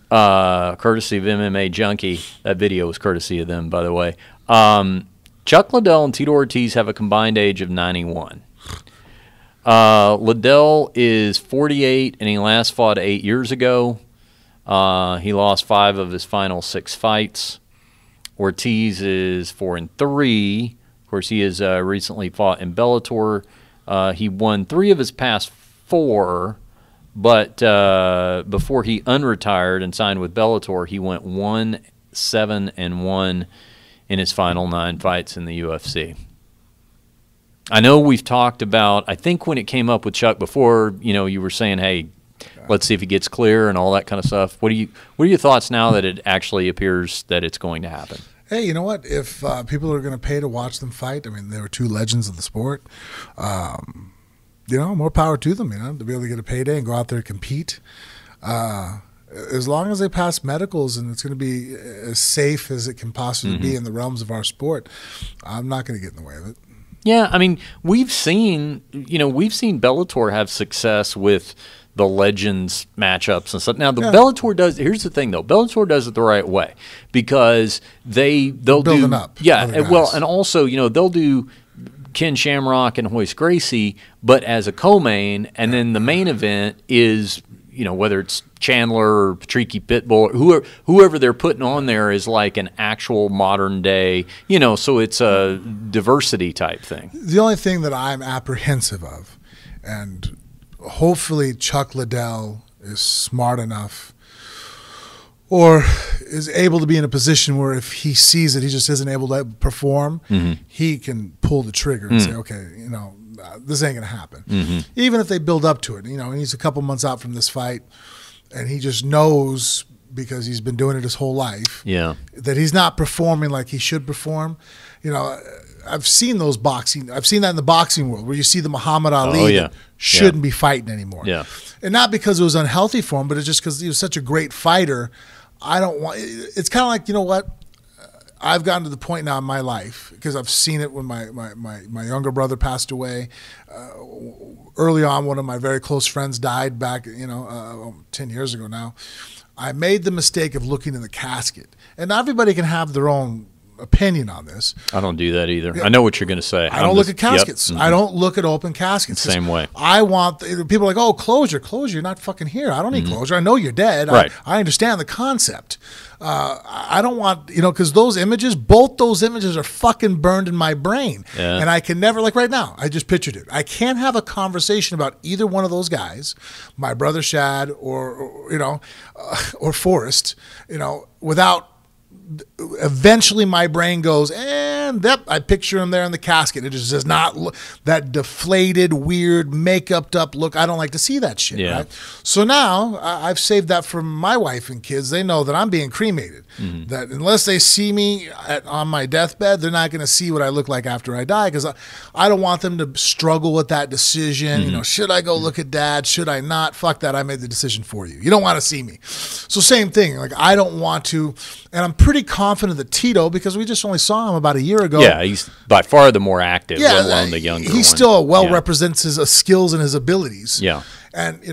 Courtesy of MMA Junkie. That video was courtesy of them, by the way. Chuck Liddell and Tito Ortiz have a combined age of 91. Liddell is 48, and he last fought 8 years ago. He lost 5 of his final 6 fights. Ortiz is 4-3. Of course, he has recently fought in Bellator. He won 3 of his past 4, but before he unretired and signed with Bellator, he went 1-7-1 in his final 9 fights in the UFC. I know we've talked about, I think when it came up with Chuck before, you were saying, hey, let's see if he gets clear and all that kind of stuff. What are your thoughts now that it actually appears that it's going to happen? Hey, you know what? If people are going to pay to watch them fight, I mean, they were 2 legends of the sport. More power to them, to be able to get a payday and go out there and compete. As long as they pass medicals and it's going to be as safe as it can possibly be in the realms of our sport, I'm not going to get in the way of it. Yeah, I mean, we've seen Bellator have success with the legends matchups and stuff. Now Bellator does. Here's the thing, though. Bellator does it the right way because they'll build them up. Yeah, well, and also they'll do Ken Shamrock and Royce Gracie, but as a co-main, and then the main event is whether it's Chandler or Patricky Pitbull or whoever they're putting on there is like an actual modern day. So it's a diversity type thing. The only thing that I'm apprehensive of, and hopefully Chuck Liddell is smart enough or is able to be in a position where if he sees that he just isn't able to perform, he can pull the trigger and say, okay, this ain't going to happen. Even if they build up to it, and he's a couple months out from this fight and he just knows because he's been doing it his whole life that he's not performing like he should perform. I've seen those boxing. I've seen that in the boxing world where you see the Muhammad Ali that shouldn't be fighting anymore. And not because it was unhealthy for him, but it's just because he was such a great fighter. I don't want. It's kind of like, you know what? I've gotten to the point now in my life because I've seen it when my younger brother passed away. Early on, one of my very close friends died back 10 years ago now. I made the mistake of looking in the casket, and everybody can have their own opinion on this. I don't do that either. I know what you're going to say. I don't look at caskets. I don't look at open caskets. Same way. I want people are like, oh, closure. You're not fucking here. I don't need closure. I know you're dead. Right. I understand the concept. I don't want, because those images, both those images are fucking burned in my brain. And I can never, like right now, I just pictured it. I can't have a conversation about either one of those guys, my brother Shad or Forrest, without eventually my brain goes, and I picture him there in the casket. It just does not look, that deflated, weird, make-upped up look. I don't like to see that shit. Right? So now I've saved that for my wife and kids. They know that I'm being cremated. That unless they see me on my deathbed, they're not going to see what I look like after I die, because I don't want them to struggle with that decision. Should I go look at Dad? Should I not? Fuck that. I made the decision for you. You don't want to see me. So same thing. Like, I don't want to, and I'm pretty confident that Tito, because we just only saw him about a year ago. Yeah, he's by far the more active, let alone the younger he one. Still represents his skills and his abilities. Yeah. And,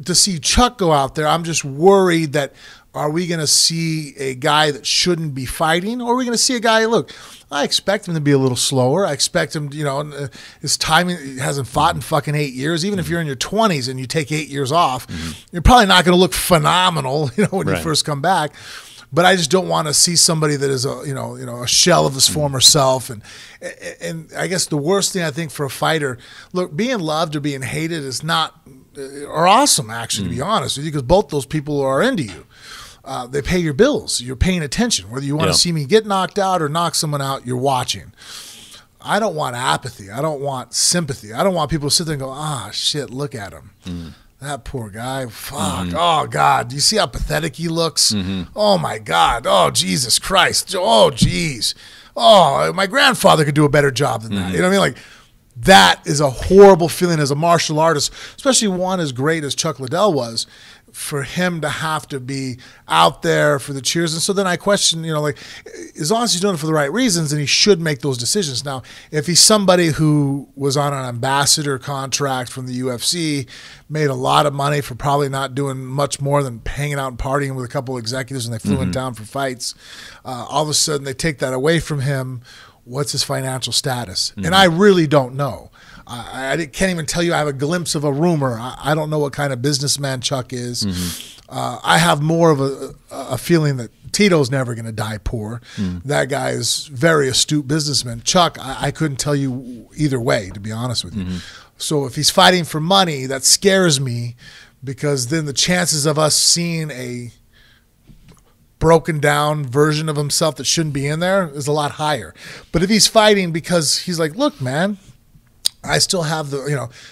to see Chuck go out there, I'm just worried that are we going to see a guy that shouldn't be fighting, or are we going to see a guy, look, I expect him to be a little slower. I expect him, his timing, he hasn't fought in fucking 8 years. Even if you're in your 20s and you take 8 years off, you're probably not going to look phenomenal, when you first come back. But I just don't want to see somebody that is a shell of his former self. And I guess the worst thing I think for a fighter, look, being loved or being hated is not, or awesome actually, to be honest with you, because both those people are into you. They pay your bills. You're paying attention. Whether you want to see me get knocked out or knock someone out, you're watching. I don't want apathy. I don't want sympathy. I don't want people to sit there and go, shit, look at him. That poor guy. Fuck. Oh, God. Do you see how pathetic he looks? Oh, my God. Oh, Jesus Christ. Oh, jeez. Oh, my grandfather could do a better job than that. You know what I mean? Like, that is a horrible feeling as a martial artist, especially one as great as Chuck Liddell was, for him to have to be out there for the cheers. And so then I question, as long as he's doing it for the right reasons, then he should make those decisions. Now, if he's somebody who was on an ambassador contract from the UFC, made a lot of money for probably not doing much more than hanging out and partying with a couple of executives and they flew in town for fights, all of a sudden they take that away from him. What's his financial status? And I really don't know. I can't even tell you. I have a glimpse of a rumor. I don't know what kind of businessman Chuck is. I have more of a feeling that Tito's never going to die poor. That guy is very astute businessman. Chuck, I couldn't tell you either way, to be honest with you. So if he's fighting for money, that scares me, because then the chances of us seeing a broken down version of himself that shouldn't be in there is a lot higher. But if he's fighting because he's like, look, man, I still have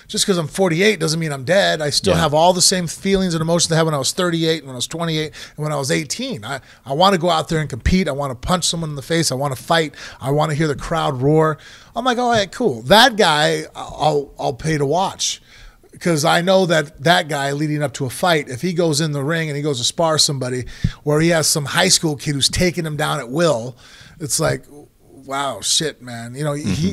just because I'm 48 doesn't mean I'm dead. I still have all the same feelings and emotions I had when I was 38, when I was 28, and when I was 18. I want to go out there and compete. I want to punch someone in the face. I want to fight. I want to hear the crowd roar. I'm like, all right, cool. That guy, I'll pay to watch, because I know that guy leading up to a fight, if he goes in the ring and he goes to spar somebody where he has some high school kid who's taking him down at will, it's like, wow, shit, man.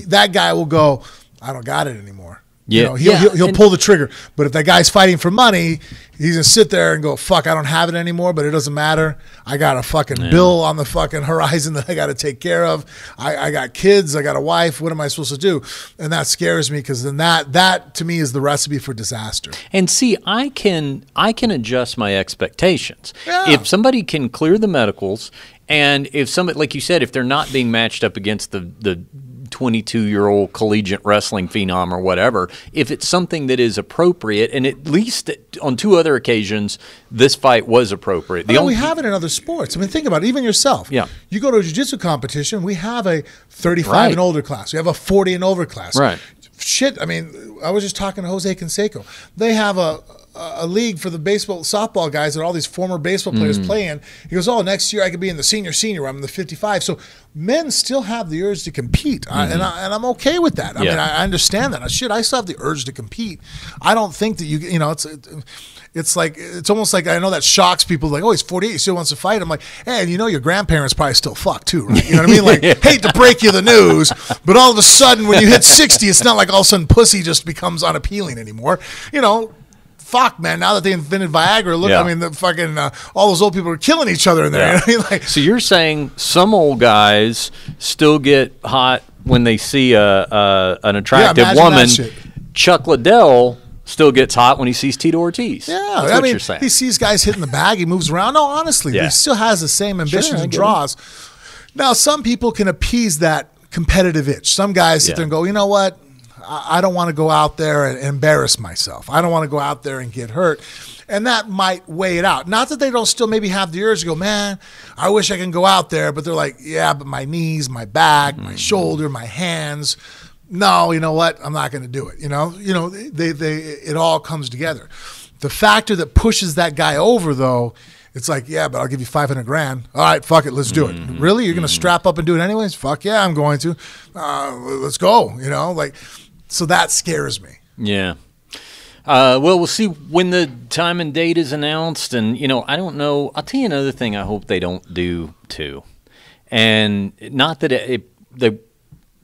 That guy will go, I don't got it anymore. Yeah. He'll pull the trigger. But if that guy's fighting for money, he's going to sit there and go, fuck, I don't have it anymore, but it doesn't matter. I got a fucking bill on the fucking horizon that I got to take care of. I got kids. I got a wife. What am I supposed to do? And that scares me, because then that to me is the recipe for disaster. And see, I can adjust my expectations. Yeah. If somebody can clear the medicals, and if somebody, like you said, if they're not being matched up against the 22-year-old collegiate wrestling phenom or whatever. If it's something that is appropriate, and at least on 2 other occasions, this fight was appropriate. We have it in other sports. I mean, think about it. Even yourself. Yeah. You go to a jiu-jitsu competition, we have a 35 and older class. We have a 40 and over class. Right. Shit, I mean, I was just talking to Jose Canseco. They have a league for the baseball, softball guys that all these former baseball players play in. He goes, oh, next year I could be in the senior where I'm in the 55. So men still have the urge to compete, and I'm okay with that. I mean, I understand that. Shit, I still have the urge to compete. I don't think that it's like, it's almost like, I know that shocks people, like, oh, he's 48, he still wants to fight. I'm like, hey, your grandparents probably still fuck too, right? You know what I mean? Like, hate to break you the news, but all of a sudden when you hit 60, it's not like all of a sudden pussy just becomes unappealing anymore. Fuck, man, now that they invented Viagra, look, I mean, the fucking, all those old people are killing each other in there. Yeah. You know what I mean? Like, so you're saying some old guys still get hot when they see an attractive woman. Chuck Liddell still gets hot when he sees Tito Ortiz. Yeah, that's what you're saying. He sees guys hitting the bag, he moves around. No, honestly, he still has the same ambitions and draws. Now, some people can appease that competitive itch. Some guys sit there and go, you know what? I don't want to go out there and embarrass myself. I don't want to go out there and get hurt. And that might weigh it out. Not that they don't still maybe have the urge to go, man, I wish I can go out there. But they're like, yeah, but my knees, my back, my shoulder, my hands. No, you know what? I'm not going to do it. It all comes together. The factor that pushes that guy over, though, it's like, yeah, but I'll give you $500,000. All right, fuck it, let's do it. Really? You're going to strap up and do it anyways? Fuck yeah, I'm going to. Let's go. So that scares me. Yeah. Well, we'll see when the time and date is announced. And, I don't know. I'll tell you another thing I hope they don't do, too. And not that they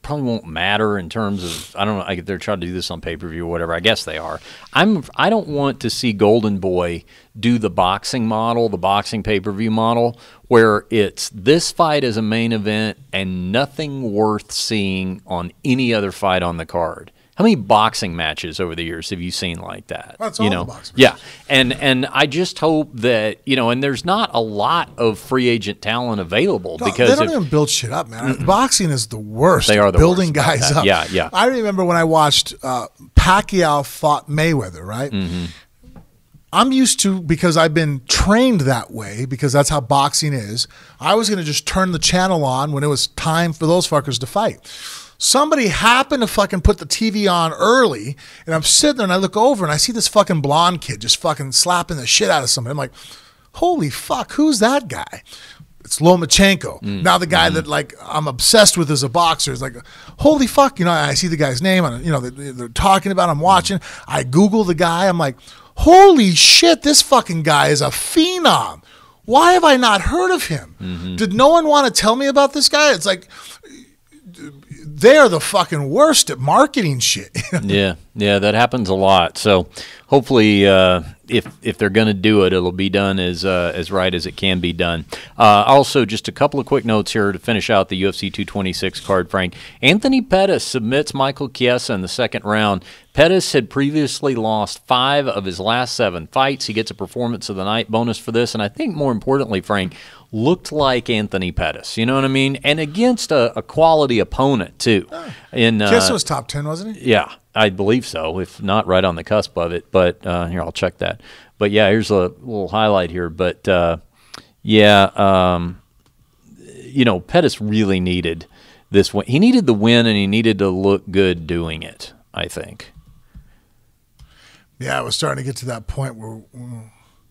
probably won't matter in terms of, I don't know, they're trying to do this on pay-per-view or whatever. I guess they are. I don't want to see Golden Boy do the boxing model, the boxing pay-per-view model, where it's this fight as a main event and nothing worth seeing on any other fight on the card. How many boxing matches over the years have you seen like that? That's all the boxing matches. Yeah, and I just hope that and there's not a lot of free agent talent available because they don't even build shit up, man. Boxing is the worst. They are the building worst guys up. Yeah. I remember when I watched Pacquiao fought Mayweather, right? I'm used to, because I've been trained that way, because that's how boxing is, I was going to just turn the channel on when it was time for those fuckers to fight. Somebody happened to fucking put the TV on early, and I'm sitting there and I look over and I see this fucking blonde kid just fucking slapping the shit out of somebody. I'm like, holy fuck, who's that guy? It's Lomachenko. Now the guy that like I'm obsessed with as a boxer is like, holy fuck, I see the guy's name, they're talking about, I'm watching. I Google the guy. I'm like, holy shit, this fucking guy is a phenom. Why have I not heard of him? Did no one want to tell me about this guy? It's like, they're the fucking worst at marketing shit. Yeah, that happens a lot. So hopefully, if they're going to do it, it'll be done as right as it can be done. Also, just a couple of quick notes here to finish out the UFC 226 card, Frank. Anthony Pettis submits Michael Chiesa in the second round. Pettis had previously lost 5 of his last 7 fights. He gets a performance of the night bonus for this, and I think more importantly, Frank, looked like Anthony Pettis. You know what I mean? And against a quality opponent, too. Chiesa was top 10, wasn't he? Yeah, I believe so, if not right on the cusp of it. But here, I'll check that. But, yeah, here's a little highlight here. But, Pettis really needed this win. He needed the win, and he needed to look good doing it, I think. Yeah, it was starting to get to that point where...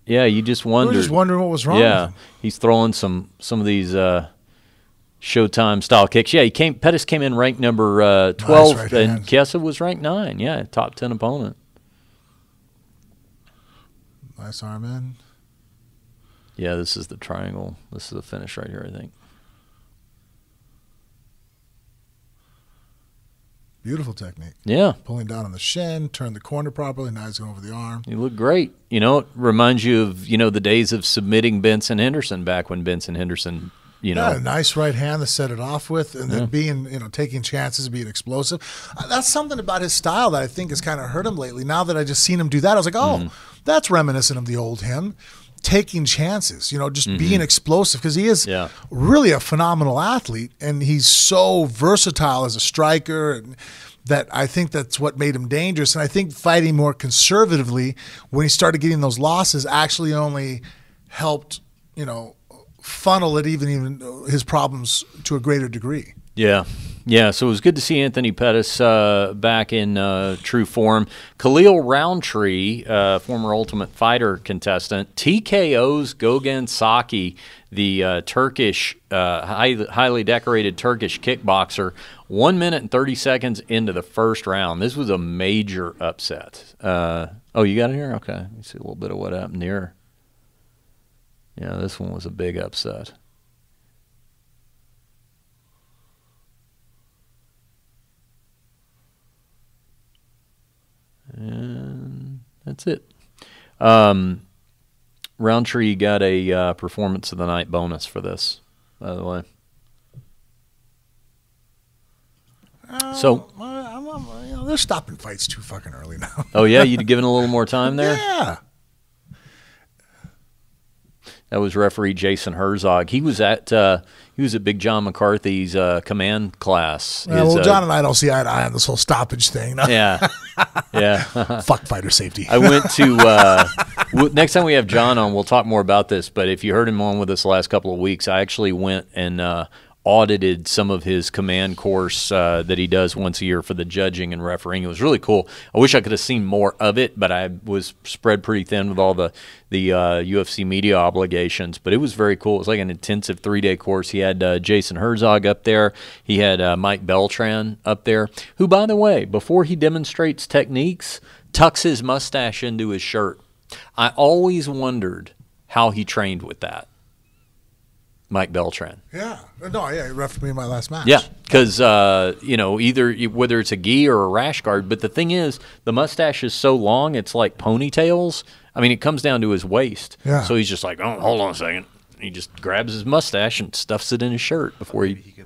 Yeah, you just wondered. We were just wondering what was wrong with him. He's throwing some of these Showtime-style kicks. Yeah, Pettis came in ranked number 12, nice and Chiesa was ranked 9. Yeah, top 10 opponent. Nice arm in. Yeah, this is the triangle. This is the finish right here, I think. Beautiful technique. Yeah. Pulling down on the shin, turn the corner properly, now he's going over the arm. You look great. It reminds you of, the days of submitting Benson Henderson back when Benson Henderson, Yeah, a nice right hand to set it off with, and then being, taking chances, being explosive. That's something about his style that I think has kind of hurt him lately. Now that I just seen him do that, I was like, oh, that's reminiscent of the old him. taking chances, just being explosive, because he is really a phenomenal athlete, and he's so versatile as a striker, and that I think that's what made him dangerous. And I think fighting more conservatively when he started getting those losses actually only helped, funnel it even his problems to a greater degree. Yeah. Yeah, so it was good to see Anthony Pettis back in true form. Khalil Roundtree, former Ultimate Fighter contestant, TKO's Gogen Saki, the Turkish, highly decorated Turkish kickboxer, 1 minute and 30 seconds into the first round. This was a major upset. Oh, you got it here? Okay. Let me see a little bit of what happened here. Yeah, this one was a big upset. And that's it. Roundtree got a Performance of the Night bonus for this, by the way. So they're stopping fights too fucking early now. Oh yeah, you'd given a little more time there? Yeah. That was referee Jason Herzog. He was at Big John McCarthy's command class. Well, John and I don't see eye to eye on this whole stoppage thing. No. Yeah, yeah. Fuck fighter safety. I went to next time we have John on, we'll talk more about this. But if you heard him on with us the last couple of weeks, I actually went and audited some of his command course that he does once a year for the judging and refereeing. It was really cool. I wish I could have seen more of it, but I was spread pretty thin with all the UFC media obligations. But it was very cool. It was like an intensive 3-day course. He had Jason Herzog up there. He had Mike Beltran up there, who, by the way, before he demonstrates techniques, tucks his mustache into his shirt. I always wondered how he trained with that. Mike Beltran. Yeah. No, yeah, he refereed me in my last match. Yeah, because, either whether it's a gi or a rash guard, but the thing is, the mustache is so long, it's like ponytails. I mean, it comes down to his waist. Yeah. So he's just like, oh, hold on a second. He just grabs his mustache and stuffs it in his shirt before he could,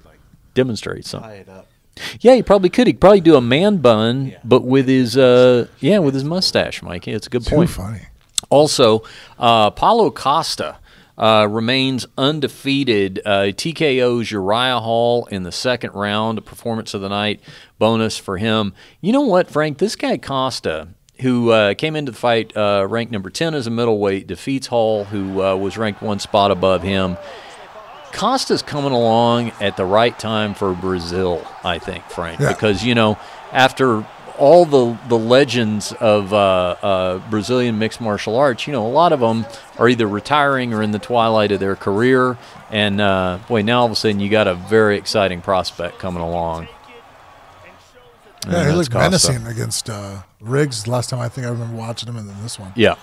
demonstrate something. Tie it up. Yeah, he probably could. He could probably do a man bun, but with his with his mustache, Mike. It's a good point. Too funny. Also, Paolo Costa remains undefeated. TKO's Uriah Hall in the second round, a Performance of the Night bonus for him. You know what, Frank? This guy Costa, who came into the fight ranked number 10 as a middleweight, defeats Hall, who was ranked one spot above him. Costa's coming along at the right time for Brazil, I think, Frank, because, after all the legends of Brazilian mixed martial arts, a lot of them are either retiring or in the twilight of their career. And, now all of a sudden you got a very exciting prospect coming along. Yeah, he looked menacing against Riggs last time I think I remember watching him, and then this one. Yeah.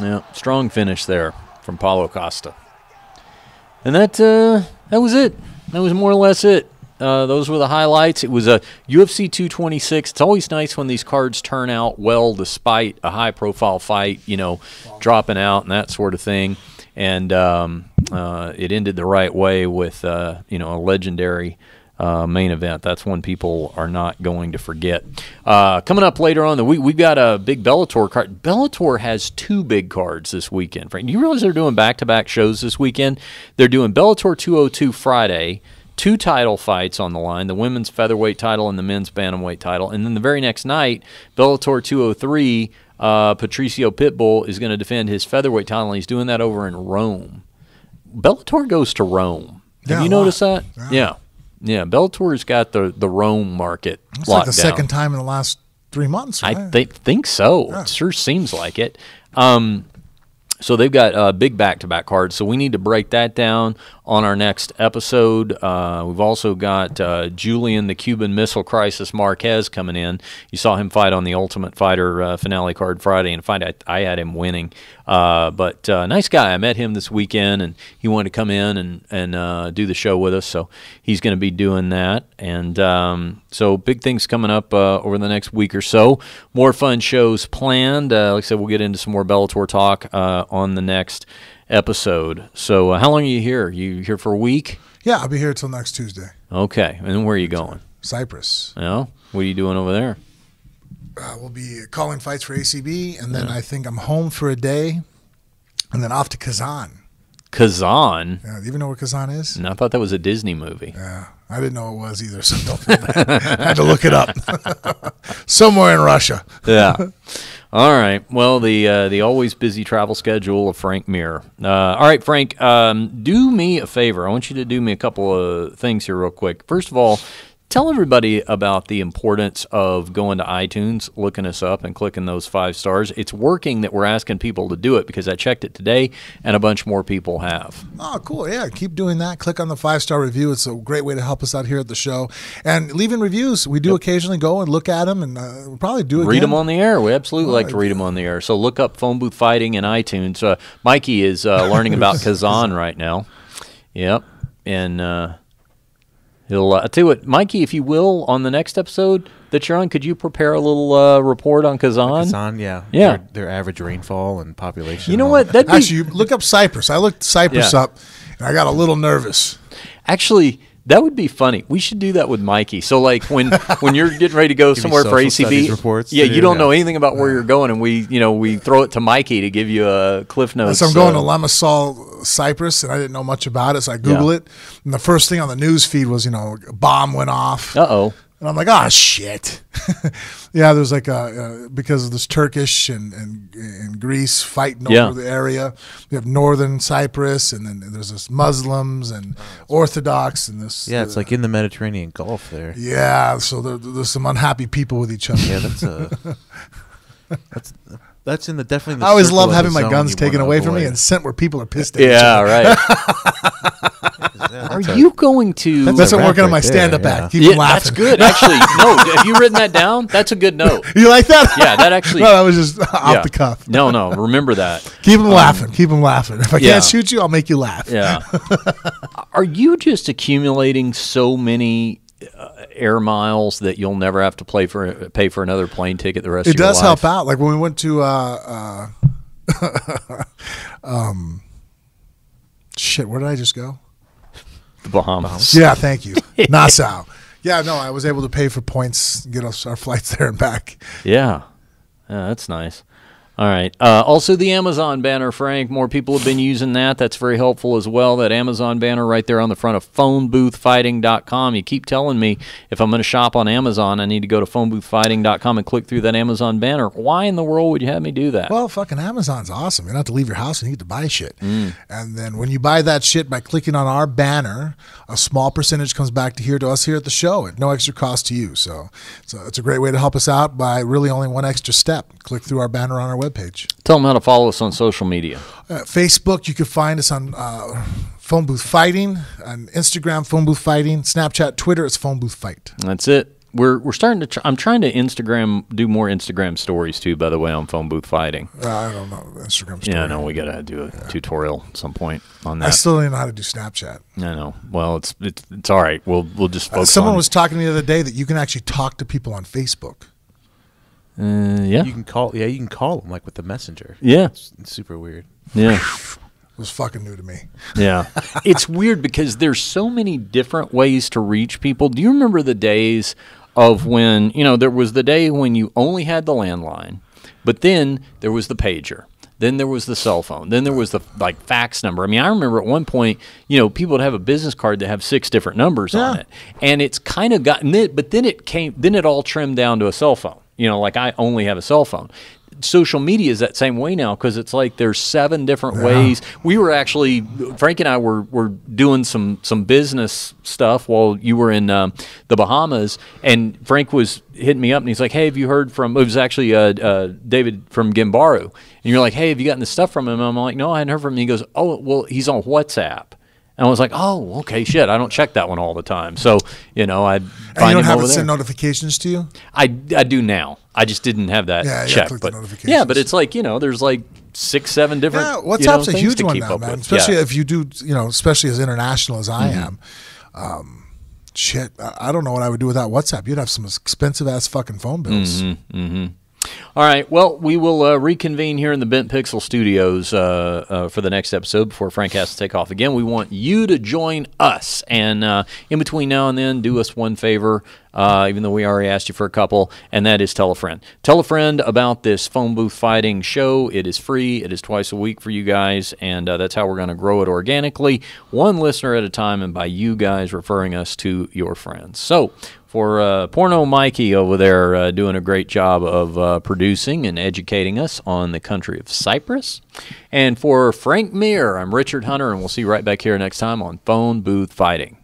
Yeah, strong finish there from Paulo Costa. And that was it. That was more or less it. Those were the highlights. It was a UFC 226. It's always nice when these cards turn out well despite a high-profile fight, dropping out and that sort of thing. And it ended the right way with, a legendary main event. That's one people are not going to forget. Coming up later on, we've got a big Bellator card. Bellator has 2 big cards this weekend, Frank. Do you realize they're doing back-to-back shows this weekend? They're doing Bellator 202 Friday, 2 title fights on the line, the women's featherweight title and the men's bantamweight title. And then the very next night, Bellator 203, Patricio Pitbull is going to defend his featherweight title, and he's doing that over in Rome. Bellator goes to Rome. Have you noticed that? Yeah. Yeah, Bellator's got the Rome market It's locked like the down. second time in the last 3 months, right? I think so. Yeah. It sure seems like it. So they've got big back-to-back cards, so we need to break that down on our next episode. We've also got Julian, the Cuban Missile Crisis Marquez coming in. You saw him fight on the Ultimate Fighter finale card Friday, and I had him winning. But nice guy. I met him this weekend, and he wanted to come in and do the show with us, so he's going to be doing that. And so big things coming up over the next week or so. More fun shows planned. Like I said, we'll get into some more Bellator talk on the next episode. So how long are you here? You here for a week? Yeah, I'll be here till next Tuesday. Okay. And then where are you going? Cyprus. Yeah. What are you doing over there? We'll be calling fights for ACB, and then I think I'm home for a day, and then off to Kazan. Kazan? Yeah, do you even know where Kazan is? No, I thought that was a Disney movie. Yeah, I didn't know it was either, so don't feel bad. I had to look it up. Somewhere in Russia. Yeah. All right. Well, the always busy travel schedule of Frank Mir. All right, Frank, do me a favor. I want you to do me a couple of things here real quick. First of all, tell everybody about the importance of going to iTunes, looking us up, and clicking those 5 stars. It's working that we're asking people to do it because I checked it today, and a bunch more people have. Oh, cool. Yeah, keep doing that. Click on the 5-star review. It's a great way to help us out here at the show. And leaving reviews. We do occasionally go and look at them, and we'll probably do it Read again. them on the air. We absolutely like to read them on the air. So look up Phone Booth Fighting in iTunes. Mikey is learning about Kazan right now. Yep. And... I'll tell you what, Mikey, if you will, on the next episode that you're on, could you prepare a little report on Kazan? Kazan, yeah. Yeah. Their average rainfall and population. You know and what? Actually, you look up Cyprus. I looked Cyprus up, and I got a little nervous. Actually, that would be funny. We should do that with Mikey. So, like, when you're getting ready to go somewhere for ACB, reports you don't know anything about where you're going, and we throw it to Mikey to give you a Cliff Notes. So I'm going to Limassol, Cyprus, and I didn't know much about it, so I Googled it. And the first thing on the news feed was, a bomb went off. Uh-oh. And I'm like, oh, shit. Yeah, there's like because of this Turkish and Greece fighting over the area. We have northern Cyprus, and then there's this Muslims and Orthodox. And this. Yeah, it's like in the Mediterranean Gulf there. Yeah, so there's some unhappy people with each other. Yeah, that's in the definitely. In the I always circle love of having the my zone guns you taken wanna away from me avoid. and sent where people are pissed at each other. Right. Are you going to... That's what I'm working on my stand-up act. Keep them laughing. That's good. Actually, no, have you written that down? That's a good note. You like that? Yeah, that actually... No, that was just off the cuff. No, remember that. Keep them laughing. Keep them laughing. If I can't shoot you, I'll make you laugh. Yeah. Are you just accumulating so many air miles that you'll never have to pay for another plane ticket the rest of your life? It does help out. Like when we went to... shit, where did I just go? The Bahamas. Yeah, thank you. Nassau. Yeah, no, I was able to pay for points, get us our flights there and back. Yeah, that's nice. All right. Also, the Amazon banner, Frank. More people have been using that. That's very helpful as well. That Amazon banner right there on the front of phoneboothfighting.com. You keep telling me if I'm going to shop on Amazon, I need to go to phoneboothfighting.com and click through that Amazon banner. Why in the world would you have me do that? Well, fucking Amazon's awesome. You don't have to leave your house and you get to buy shit. And then when you buy that shit by clicking on our banner, a small percentage comes back to us here at the show at no extra cost to you. So it's a great way to help us out by really only one extra step. Click through our banner on our webpage. Tell them how to follow us on social media. Facebook, you can find us on Phone Booth Fighting, on Instagram, Phone Booth Fighting, Snapchat, Twitter, it's Phone Booth Fight. That's it. We're starting to. I'm trying to do more Instagram stories too. By the way, on Phone Booth Fighting. I don't know Instagram story. Yeah, no, we got to do a tutorial at some point on that. I still don't know how to do Snapchat. I know. Well, it's all right. We'll just focus. Someone was talking to me the other day that you can actually talk to people on Facebook. Yeah, you can call. Yeah, you can call them like with the messenger. Yeah, it's super weird. Yeah, it was fucking new to me. Yeah, it's weird because there's so many different ways to reach people. Do you remember the days of when there was the day when you only had the landline, but then there was the pager. Then there was the cell phone. Then there was the fax number. I mean, I remember at one point, people would have a business card that have 6 different numbers on it, and it's kind of gotten it. But then it all trimmed down to a cell phone. Like I only have a cell phone. Social media is that same way now because it's like there's 7 different ways. We were actually, Frank and I were doing some business stuff while you were in the Bahamas, and Frank was hitting me up and he's like, hey, have you heard from, it was actually David from Gimbaru, and you're like, hey, have you gotten the stuff from him? And I'm like, no, I hadn't heard from him. He goes, oh, well, he's on WhatsApp. And I was like, oh, okay, shit, I don't check that one all the time. So, I find him over there. And you don't have it send notifications to you? I do now. I just didn't have that checked. But but it's like, there's like 6, 7 different WhatsApp's a huge one now, man. With. Especially if you do, especially as international as I am. Shit, I don't know what I would do without WhatsApp. You'd have some expensive-ass fucking phone bills. All right, well, we will reconvene here in the Bent Pixel Studios for the next episode before Frank has to take off again. We want you to join us, and in between now and then, do us one favor. even though we already asked you for a couple, and that is tell a friend. Tell a friend about this phone booth fighting show. It is free. It is twice a week for you guys, and that's how we're going to grow it organically, one listener at a time, and by you guys referring us to your friends. So for Porno Mikey over there doing a great job of producing and educating us on the country of Cyprus. And for Frank Mir, I'm Richard Hunter, and we'll see you right back here next time on Phone Booth Fighting.